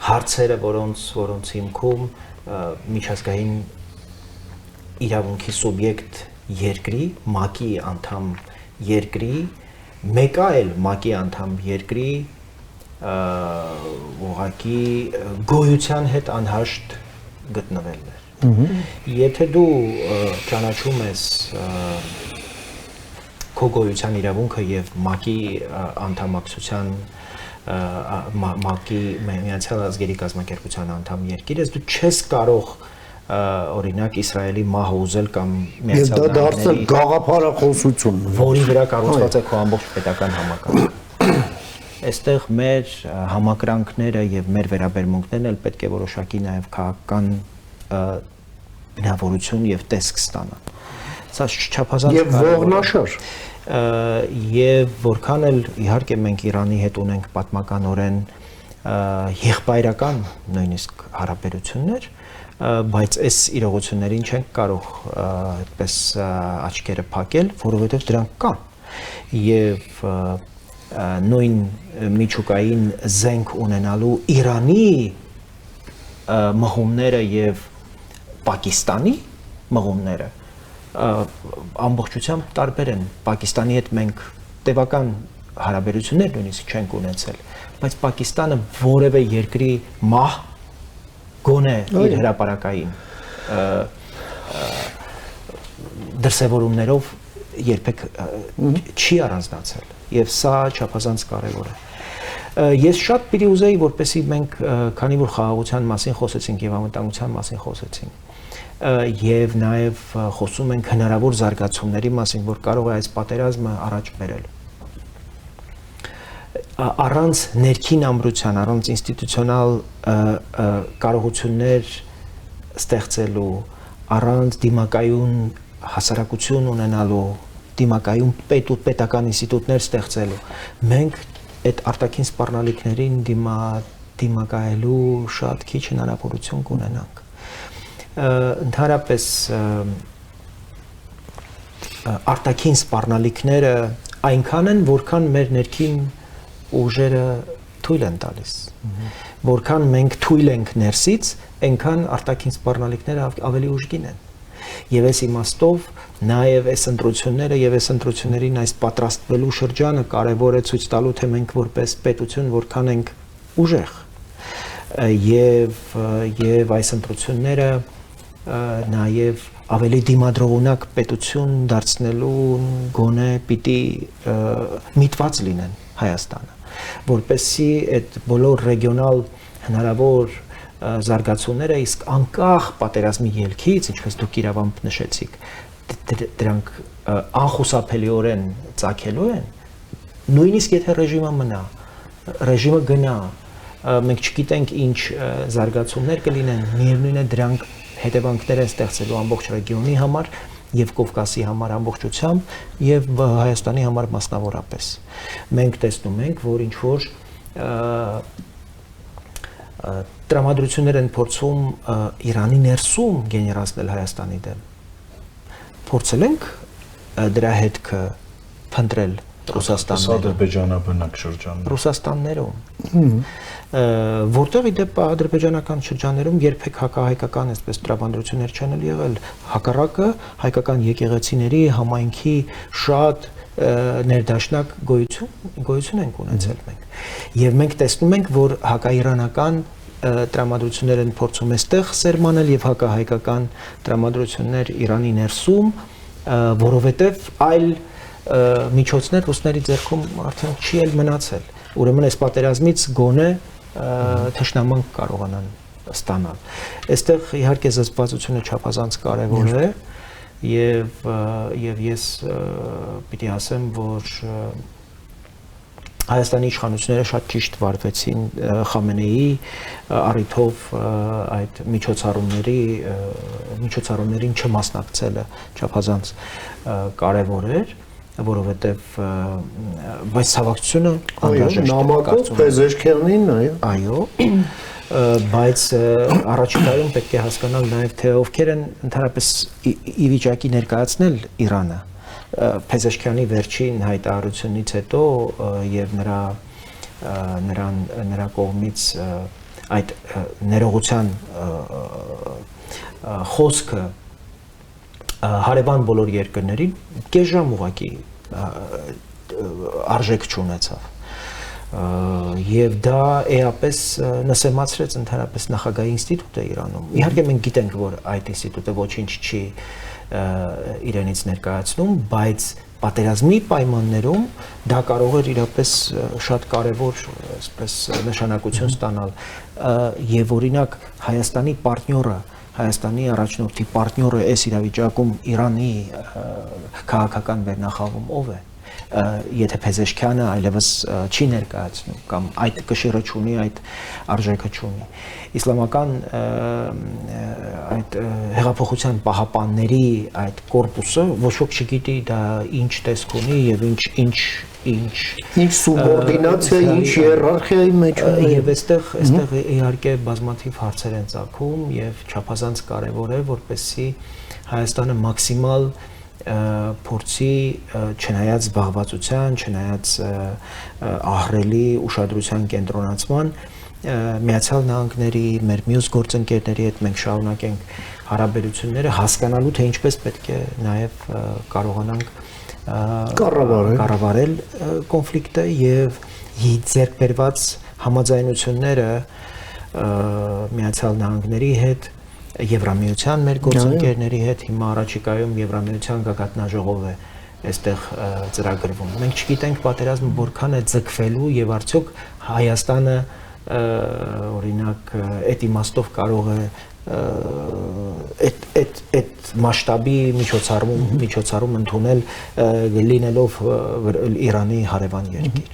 հարցերը, որոնց հիմքում միջազգային իրավունքի սուբյեկտ երկրի, ՄԱԿ-ի անդամ երկրի, մեկ այլ ՄԱԿ-ի անդամ երկրի ուղղակի գոյության հետ անհաշտ գտնվելն էր։ Եթե դու ճանաչում ես քո գոյության իրավունքը եւ ՄԱԿ-ի անդամակցության ՄԱԿ-ի Միացյալ Ազգերի կազմակերպության անդամ երկիր ես, դու չես կարող օրինակ Իսրայելի մահը ուզել կամ Միացյալ Նահանգների դարձել գաղափարախոսություն, որի վրա կառուցված է քո ամբողջ պետական համակարգը։ Այստեղ մեր համակրանքները եւ մեր վերաբերմունքներն էլ պետք է որոշակի նաեւ քաղաքական բնավորություն եւ տեսք ստանան։ Սա չափազանց եւ ողնաշար եւ որքան էլ իհարկե մենք Իրանի հետ ունենք պատմականորեն եղբայրական նույնիսկ հարաբերություններ, բայց այս իրողություններին չենք կարող այդպես աչքերը փակել, որովհետեւ դրանք կան եւ նույն միջուկային զենք ունենալու Իրանի մղումները եւ Պակիստանի մղումները ամբողջությամբ տարբեր են։ Պակիստանի հետ մենք տևական հարաբերություններ նույնիսկ չենք ունեցել, բայց Պակիստանը որևէ երկրի մահ գոնե իր հրապարակային դրսևորումներով երբեք չի առանձնացել եւ սա չափազանց կարեւոր է։ Ես շատ պիտի ուզեի, որպեսզի մենք քանի որ խաղաղության մասին խոսեցինք եւ անվտանգության մասին խոսեցինք եւ նաեւ խոսում ենք հնարավոր զարգացումների մասին, որ կարող է այս պատերազմը առաջ բերել։ Առանց ներքին ամրության, առանց ինստիտուցիոնալ կարողություններ ստեղծելու, առանց դիմակայուն հասարակություն ունենալու, դիմակայուն պետական ինստիտուտներ ստեղծելու, մենք այդ արտաքին սպառնալիքներին դիմակայելու շատ քիչ հնարավորություն կունենանք։ Ընդհանրապես արտաքին սպառնալիքները այնքան են, որքան մեր ներքին ուժերը թույլ են տալիս։ Որքան մենք թույլ ենք ներսից, այնքան արտաքին սպառնալիքները ավելի ուժգին են։ Եվ այս իմաստով նաև այս ընտրությունները եւ այս ընտրություններին այս պատրաստվելու շրջանը կարևոր է ցույց տալու, թե մենք որպես պետություն որքան ենք ուժեղ։ Եվ այս ընտրությունները նաև ավելի դիմադրողունակ պետություն դարձնելու գոնե պիտի միտված լինեն Հայաստանը, որպեսզի այդ բոլոր ռեգիոնալ հնարավոր զարգացումները իսկ անկախ պատերազմի ելքից, ինչպես դուք իրավամբ նշեցիք, դրանք անխուսափելիորեն ծագելու են, նույնիսկ եթե ռեժիմը մնա, ռեժիմը գնա, մենք չգիտենք ինչ զարգացումներ կլինեն, միևնույն է դրանք հետևանքներ են ստեղծելու ամբողջ ռեգիոնի համար եւ Կովկասի համար ամբողջությամբ եւ Հայաստանի համար մասնավորապես։ Մենք տեսնում ենք, որ ինչ որ տրամադրություններ են փորձում Իրանի ներսում գեներացնել Հայաստանի դեմ։ Փորձել ենք դրա հետքը փնտրել Ռուսաստաններում, ադրբեջանաբնակ շրջաններում։ Ռուսաստաններում, որտեղ իդեպ ադրբեջանական շրջաններում երբեք հակահայկական այսպես տրամադրություններ չեն եղել, հակառակը հայկական եկեղեցիների համայնքի շատ ներդաշնակ գոյություն ենք ունեցել մենք։ Եվ մենք տեսնում ենք, որ հակաիրանական տրամադրություններ են փորձում այստեղ սերմանել եւ հակահայկական տրամադրություններ Իրանի ներսում, որովհետեւ այլ միջոցներ ռուսների ձեռքում արդեն չի էլ մնացել։ Ուրեմն այս պատերազմից գոնե թշնամանք կարողանան ստանալ։ Այստեղ իհարկե զսպվածությունը չափազանց կարևոր է եւ ես պիտի ասեմ, որ Հայաստանի իշխանությունները շատ ճիշտ վարվեցին Խամենեի առիթով այդ միջոցառումներին չմասնակցելը չափազանց կարևոր էր, որովհետև բայց ցավակցությունը անհրաժեշտ է նամակով Փեզեշքյանին, այո, բայց առաջիկայում պետք է հասկանալ նաև թե ովքեր են ընդհանրապես ի վիճակի ներկայացնել Իրանը Փեզեշքյանի վերջին հայտարարությունից հետո եւ նրա կողմից այդ ներողության խոսքը հարևան բոլոր երկրներին կես ժամ ուղղակի արժեք չունեցավ եւ դա էապես նսեմացրեց ընդհանրապես նախագահի ինստիտուտը Իրանում։ Իհարկե մենք գիտենք, որ այդ ինստիտուտը ոչինչ չի իրենից ներկայացնում, բայց պատերազմի պայմաններում դա կարող էր իրապես շատ կարևոր այսպես նշանակություն ստանալ եւ օրինակ Հայաստանի պարտները Հայաստանի առաջնորդի պարտները այս իրավիճակում Իրանի քաղաքական վերնախավում ով է եթե Փեզեշքյանը այլևս չի ներկայացնում կամ այդ կշիռը չունի, այդ արժեքը չունի։ Իսլամական այդ հեղափոխության պահապանների այդ կորպուսը ոչ ոք չգիտի դա ինչ տեսք ունի եւ ինչ սուբորդինացիա, ինչ հիերարխիայի մեջ է։ Եվ այստեղ իհարկե բազմաթիվ հարցեր են ծագում եւ չափազանց կարեւոր է, որպեսզի Հայաստանը մաքսիմալ փորձի չնայած զբաղվածության, չնայած ահռելի ուշադրության կենտրոնացման Միացյալ Նահանգների, մեր մյուս գործընկերների հետ մենք շարունակենք հարաբերությունները հասկանալու թե ինչպես պետք է նաև կարողանանք կառավարել կոնֆլիկտը եւ ձեռք բերված համաձայնությունները Միացյալ Նահանգների հետ Եվրամիության մեր գործընկերների հետ հիմա առաջիկայում Եվրամիության գագաթնաժողով է այստեղ ծրագրվում։ Մենք չգիտենք պատերազմը որքան է ձգվելու եւ արդյոք Հայաստանը օրինակ այդ իմաստով կարող է այդ մասշտաբի միջոցառում ընդունել լինելով Իրանի հարևան երկիր։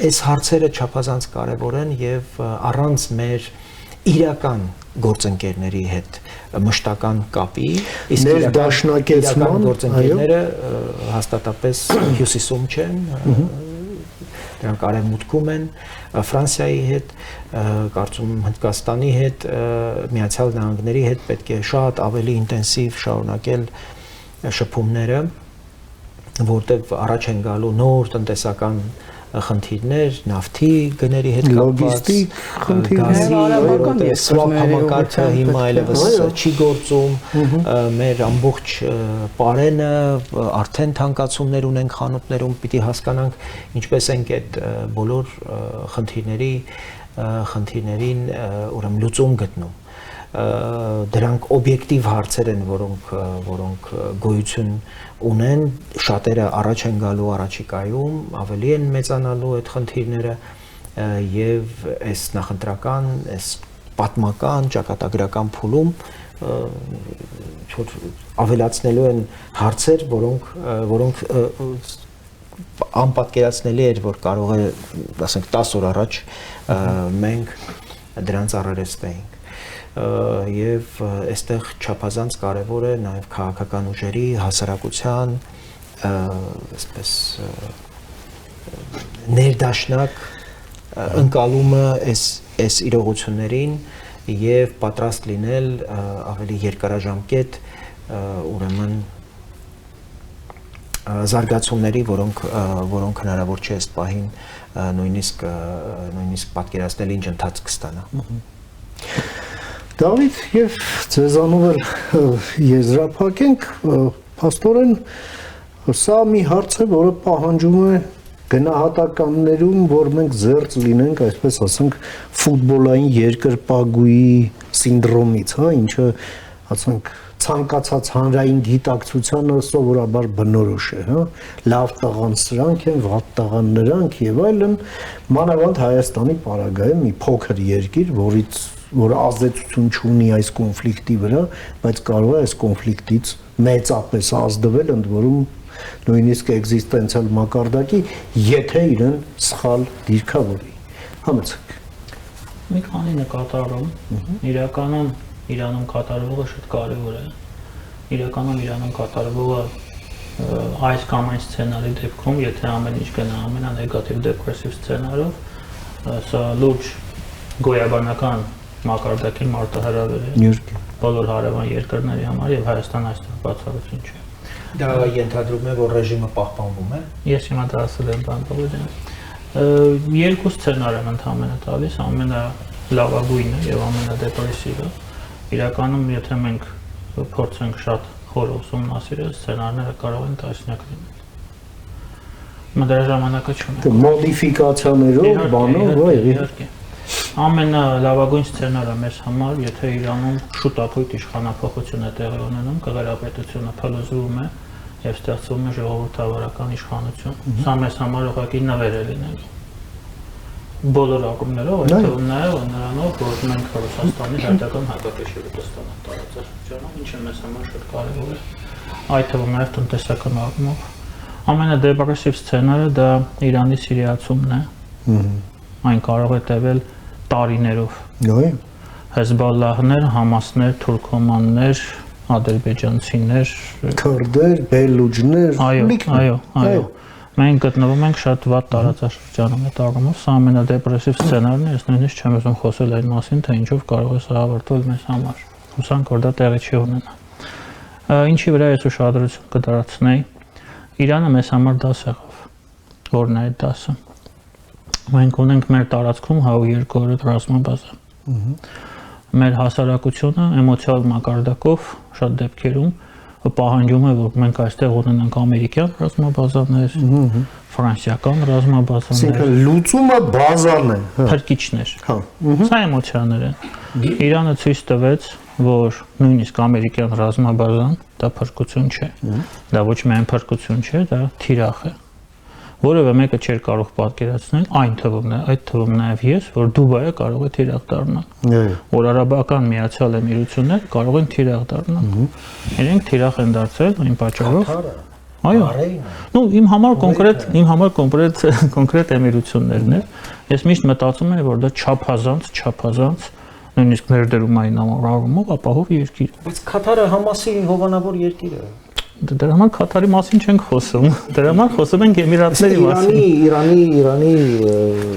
Այս հարցերը չափազանց կարևոր են եւ առանց մեր իրական գործընկերների հետ մշտական կապի, իսկ ներդաշնակեցման գործընկերները հաստատապես հյուսիսում չեն, դրանք արևմուտքում են, Ֆրանսիայի հետ, կարծում եմ Հնդկաստանի հետ, Միացյալ Նահանգների հետ պետք է շատ ավելի ինտենսիվ շարունակել շփումները, որտեղ առաջ են գալու նոր տնտեսական խնդիրներ, նավթի գների հետ կապված, գազի swap համակարգը հիմա այլևս չի գործում, մեր ամբողջ պարենը արդեն թանկացումներ ունենք խանութներում, պիտի հասկանանք ինչպես ենք այդ բոլոր խնդիրներին ուրեմն լուծում գտնում։ Դրանք օբյեկտիվ հարցեր են, որոնք գոյություն ունեն, շատերը առաջ են գալու առաջիկայում, ավելի են մեծանալու այդ խնդիրները եւ այս նախընտրական, այս պատմական, ճակատագրական փուլում ավելացնելու են հարցեր, որոնք անպատկերացնելի էր, որ կարող է, ասենք 10 օր առաջ մենք դրանց առերեսվեինք։ եւ այստեղ չափազանց կարեւոր է նաեւ քաղաքական ուժերի, հասարակության, այսպես ներդաշնակ ընկալումը այս իրողություններին եւ պատրաստ լինել ավելի երկարաժամկետ ուրեմն զարգացումների, որոնք հնարավոր չէ այս պահին նույնիսկ պատկերացնել ինչ ընթացք կստանա։ Դավիթ, եւ ձեզանով էլ եզրափակենք, փաստորեն սա մի հարց է, որը պահանջում է գնահատականներում, որ մենք զերծ լինենք, այսպես ասենք, ֆուտբոլային երկրպագուի սինդրոմից, հա, ինչը, ասենք, ցանկացած հանրային գիտակցությանը սովորաբար բնորոշ է, հա, լավ տղան սրանք են, վատ տղան նրանք եւ այլն, մանավանդ Հայաստանի պարագայում մի փոքր երկիր, որը ազդեցություն չունի այս կոնֆլիկտի վրա, բայց կարող է այս կոնֆլիկտից մեծապես ազդվել, ընդ որում նույնիսկ էգզիստենցիալ մակարդակի, եթե իրեն սխալ դիրքավորի։ Համեցեք։ Մի քանի նկատառում, իրականում Իրանում կատարվողը շատ կարևոր է։ Իրականում Իրանում կատարվողը այս կամ այն սցենարի դեպքում, եթե ամեն ինչ գնա ամենանեգատիվ դեպրեսիվ սցենարով, սա լուրջ գոյաբանական մակարդակի մարտահրավեր է բոլոր հարևան երկրների համար եւ Հայաստանը այստեղ բացառություն չէ։ Դա ենթադրում է, որ ռեժիմը պահպանվում է։ Ես հիմա դա ասել եմ բանտողին։ Երկու սցենար եմ ընդհանրապես տալիս, ամենալավագույնը եւ ամենադեպրեսիվը։ Իրականում, եթե մենք փորձենք շատ խոր ուսումնասիրել, սցենարները կարող են տասնյակ լինել։ Դրա ժամանակը չունենք։ Մոդիֆիկացիաներով, բանով, իհարկե։ Ամենալավագույն սցենարը մեզ համար, եթե Իրանում շուտապույտ իշխանափոխություն է տեղի ունենում, կղերապետությունը փլուզվում է եւ ստեղծվում է ժողովրդավարական իշխանություն։ Սա մեզ համար ուղղակի նվեր է լինելու։ Բոլոր ակումբներով, այդ թվում նաեւ նրանով, որ մենք Ռուսաստանի հայկական հակակշիռը ստանանք տարածաշրջանում, ինչը մեզ համար շատ կարեւոր է։ Այդ թվում նաեւ տնտեսական առումով։ Ամենադեպրեսիվ սցենարը դա Իրանի սիրիացումն է։ Այն կարող է տևել տարիներով։ Հեզբոլլահներ, համասներ, թուրքոմաններ, ադրբեջանցիներ, քրդեր, բելուջներ, այո։ Մենք գտնվում ենք շատ վատ տարածաշրջանում այդ առումով, սա ամենադեպրեսիվ սցենարն է, ես նույնիսկ չեմ ուզում խոսել այն մասին, թե ինչով կարող է սա ավարտվել մեզ համար։ Հուսանք, որ դա տեղի չի ունենա։ Ինչի վրա ես ուշադրություն կդարձնեի, Իրանը մեզ համար դաս եղավ, որն է այդ դասը։ Մենք ունենք մեր տարածքում 102 ռազմաբազա։ Մեր հասարակությունը էմոցիալ մակարդակով շատ դեպքերում պահանջում է, որ մենք այստեղ ունենանք ամերիկյան ռազմաբազաներ, ֆրանսիական ռազմաբազաներ։ Այսինքն լուծումը բազան է, փրկիչներ։ Սա էմոցիաներ են։ Իրանը ցույց տվեց, որ նույնիսկ ամերիկյան ռազմաբազան դա փրկություն չէ։ Դա ոչ միայն փրկություն չէ, դա թիրախ է։ Որևէ մեկը չէր կարող պատկերացնել, այդ թվում նաև ես, որ Դուբայը կարող է թիրախ դառնալ։ Որ Արաբական Միացյալ Էմիրությունները կարող են թիրախ դառնալ։ Իրենք թիրախ են դարձել այն պատճառով։ Այո։ Ну, իմ համար կոնկրետ էմիրություններն են։ Ես միշտ մտածում եմ, որ դա չափազանց նույնիսկ ներդրումային առումով ապահով երկիր է։ Բայց Քաթարը Համասի հովանավոր երկիր է։ Դրա համար Քաթարի մասին չենք խոսում։ Դրա համար խոսում ենք Էմիրատների մասին։ Իրանի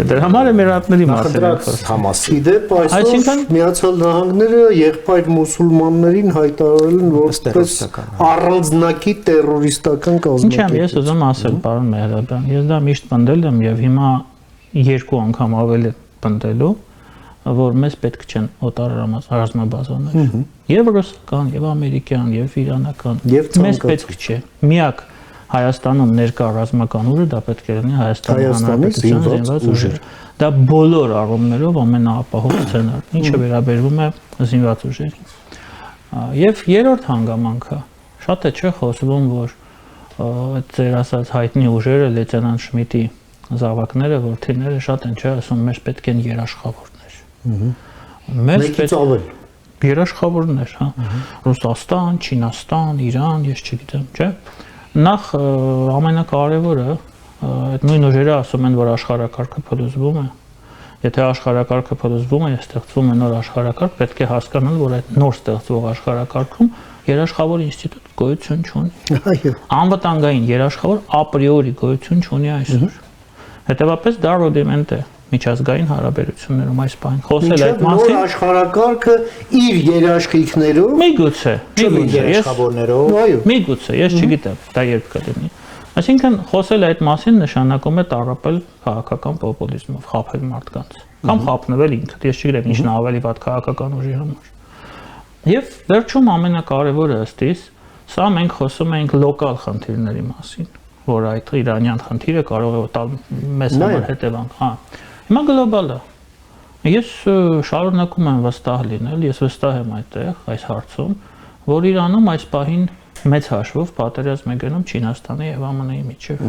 Դրա համար Էմիրատների մասին ենք խոսում։ Իդեպ այսօր Միացյալ Նահանգները եղբայր մուսուլմաններին հայտարարել են որպես առանձնակի տերորիստական կազմակերպություն։ Ինչ եմ ես ուզում ասել, պարոն Մեհրաբյան, ես դա միշտ պնդել եմ եւ հիմա երկու անգամ ավելի պնդելու, որ մեզ պետք չեն օտար ռազմաբազաներ։ Եվ ռուսական, եւ ամերիկյան, եւ իրանական։ Մեզ պետք չէ։ Միակ Հայաստանում ներկա ռազմական ուժը դա պետք է լինի Հայաստանի Հանրապետության զինված ուժերը։ Դա բոլոր առումներով ամենաապահով սցենարն, ինչը վերաբերվում է զինված ուժերին։ Եվ երրորդ հանգամանքը, շատ է չէ խոսվում, որ այդ ձեր ասած հայտնի ուժերը, լեյտենանտ Շմիդտի զավակները, որդիները շատ են չէ ասում, մեզ պետք են երաշխավորներ։ Մեզ պետք երաշխավորներ, հա, Ռուսաստան, Չինաստան, Իրան, ես չգիտեմ, չէ։ Նախ ամենակարևորը այդ նույն ուժերը ասում են, որ աշխարհակարգը փլուզվում է, Եթե աշխարհակարգը փլուզվում է, ստեղծվում է նոր աշխարհակարգ, պետք է հասկանալ, որ այդ նոր ստեղծվող աշխարհակարգում երաշխավոր ինստիտուտ գոյություն չունի։ Այո։ Անվտանգային երաշխավոր ապրիորի գոյություն չունի այսօր։ Հետևաբար դա ռուդիմենտ է միջազգային հարաբերություններում այս բան։ Խոսել այդ Նոր մասին աշխարհակարգը իր երաշխիքներով միգուցե երաշխավորներով միգուցե ես չգիտեմ դա երբ կլինի։ Այսինքն խոսել այդ մասին նշանակում է տառապել քաղաքական պոպուլիզմով, խաբել մարդկանց կամ խափնվել ինքդ, ես չգիտեմ ինչն է ավելի վատ քաղաքական ուժի համար։ Եվ վերջում ամենակարևորը ըստ իս, սա մենք խոսում ենք լոկալ խնդիրների մասին, որ այդ իրանյան խնդիրը կարող է տալ մեզ համար հետևանք, հա։ Հիմա գլոբալը։ Ես շարունակում եմ վստահ լինել, ես վստահ եմ այդտեղ այս հարցում, որ Իրանում այս պահին մեծ հաշվով պատերազմ է գնում Չինաստանի եւ ԱՄՆ-ի միջեւ։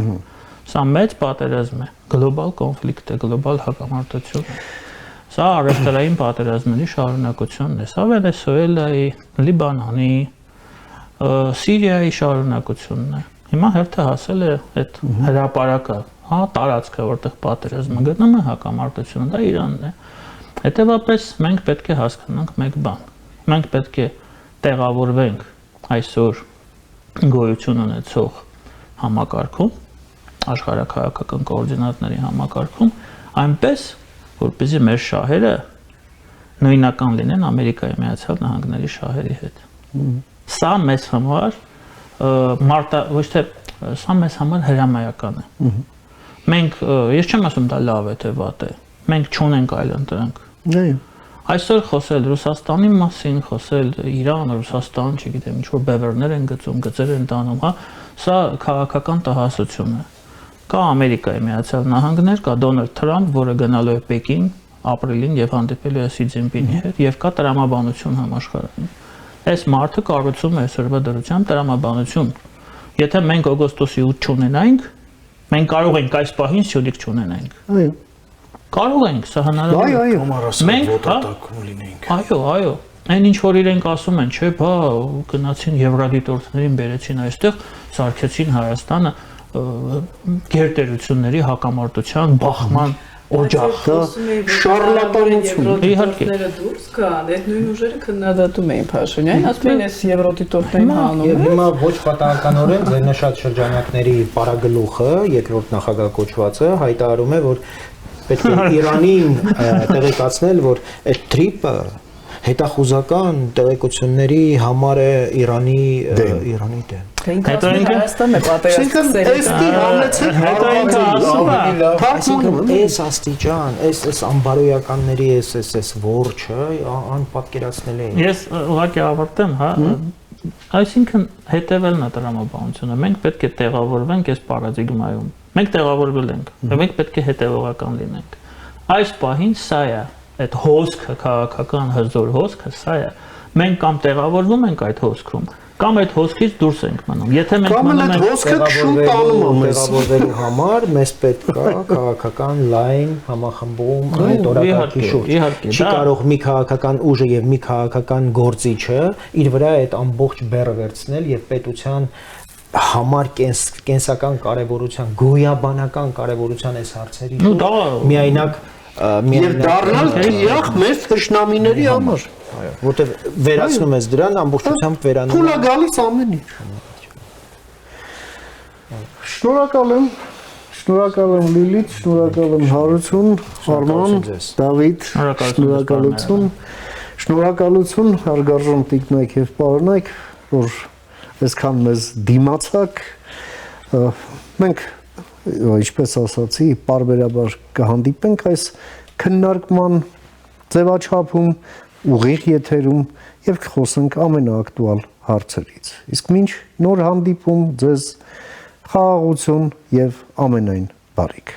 Սա մեծ պատերազմ է, գլոբալ կոնֆլիկտ է, գլոբալ հակամարտություն է։ Սա առևտրային պատերազմների շարունակությունն է, սա Վենեսուելայի, Լիբանանի, Սիրիայի շարունակությունն է։ Հիմա հերթը հասել է այդ հրապարակը, հա, տարածքը, որտեղ պատերազմը գտնում է հակամարտությունը, դա Իրանն է։ Հետևաբար մենք պետք է հասկանանք մեկ բան։ Մենք պետք է տեղավորվենք այսօր գոյություն ունեցող համակարգում, աշխարհաքաղաքական կոորդինատների համակարգում, այնպես, որպեսզի մեր շահերը նույնական լինեն Ամերիկայի Միացյալ Նահանգների շահերի հետ։ Սա մեզ համար ոչ թե սա մեզ համար հրամայական է։ Մենք ես չեմ ասում դա լավ է թե վատ է։ Մենք չունենք այլ ընտրանք։ Այսօր խոսել Ռուսաստանի մասին, խոսել Իրան, Ռուսաստան, չգիտեմ, ինչ որ բևեռներ են գծում, գծեր են տանում, հա, սա քաղաքական տհասություն է։ Կա Ամերիկայի Միացյալ Նահանգներ, կա Դոնալդ Թրամփ, որը գնալու է Պեկին ապրիլին եւ հանդիպելու է Սի Ցզինպինի հետ, եւ կա տրամաբանություն համաշխարհային։ Այս մարդը կառուցում է այսօրվա դրությամբ տրամաբանություն։ Եթե մենք օգոստոսի 8 չունենայինք, մենք կարող ենք այս պահին սյուդիկ չունենայինք։ Այո։ Կարող ենք, սա հնարավոր է։ Մենք ոտատակում լինենք։ Այո, այն ինչ որ իրենք ասում են, չէ, բա գնացին եվրադիտորդներին բերեցին այստեղ, սարքեցին Հայաստանը գերտերությունների հակամարտության բախման օջախ, շարլատանություն։ Իհարկե։ դուրս կան, այդ նույն ուժերը քննադատում էին Փաշինյանին, ասում են, այս եվրոդիտորդներին հանում Եվ են։ հիմա ոչ պատահականորեն ձեր նշած շրջանակների պարագլուխը, երկրորդ նախագահ կոչվածը հայտարարում է, որ պետք է Իրանին տեղեկացնել, որ այդ թրիպը հետախուզական տեղեկությունների համար է Իրանի դեմ։ Հետո ինքը Հայաստանն է պատերազմել։ Էստի համեցեք Այսինքն այս աստիճան, այս ամբարոյականների այս որջը անպատկերացնելի է։ Ես ուղղակի ավարտեմ, հա, այսինքն հետևելն է տրամաբանությունը։ Մենք պետք է տեղավորվենք այս պարադիգմայում։ Մենք տեղավորվել ենք, մենք պետք է հետևողական լինենք։ Այս պահին սա է, այդ հոսքը, քաղաքական հզոր հոսքը սա է։ Մենք կամ տեղավորվում ենք այդ հոսքում, կամ այդ հոսքից դուրս ենք մնում։ Եթե մենք մնում ենք հոսքը շուտ տանում է մեզ։ Տեղավորվելու համար մեզ պետք է քաղաքական լայն համախմբում այդ օրակարգի շուրջ։ Չի կարող մի քաղաքական ուժը եւ մի քաղաքական գործիչը իր վրա այդ ամբողջ բեռը վերցնել եւ պետության համար կենսական կարևորության, գոյաբանական կարևորության այս հարցերի միայնակ եւ դառնալ թիախ մեր թշնամիների համար, որտեղ վերացնում ես դրան ամբողջությամբ վերանում թույլ է գալիս ամեն ինչ։ Շնորհակալ եմ Լիլիթ, շնորհակալ եմ Հարություն, Արման, Դավիթ, շնորհակալություն հարգարժան տիկնայք եւ պարոնայք, որ այսքան մեզ դիմացաք։ Մենք ինչպես ասացի, պարբերաբար կհանդիպենք այս քննարկման ձևաչափում, ուղիղ եթերում եւ կխոսենք ամենաակտուալ հարցերից։ Իսկ մինչ նոր հանդիպում ձեզ խաղաղություն եւ ամենայն բարիք։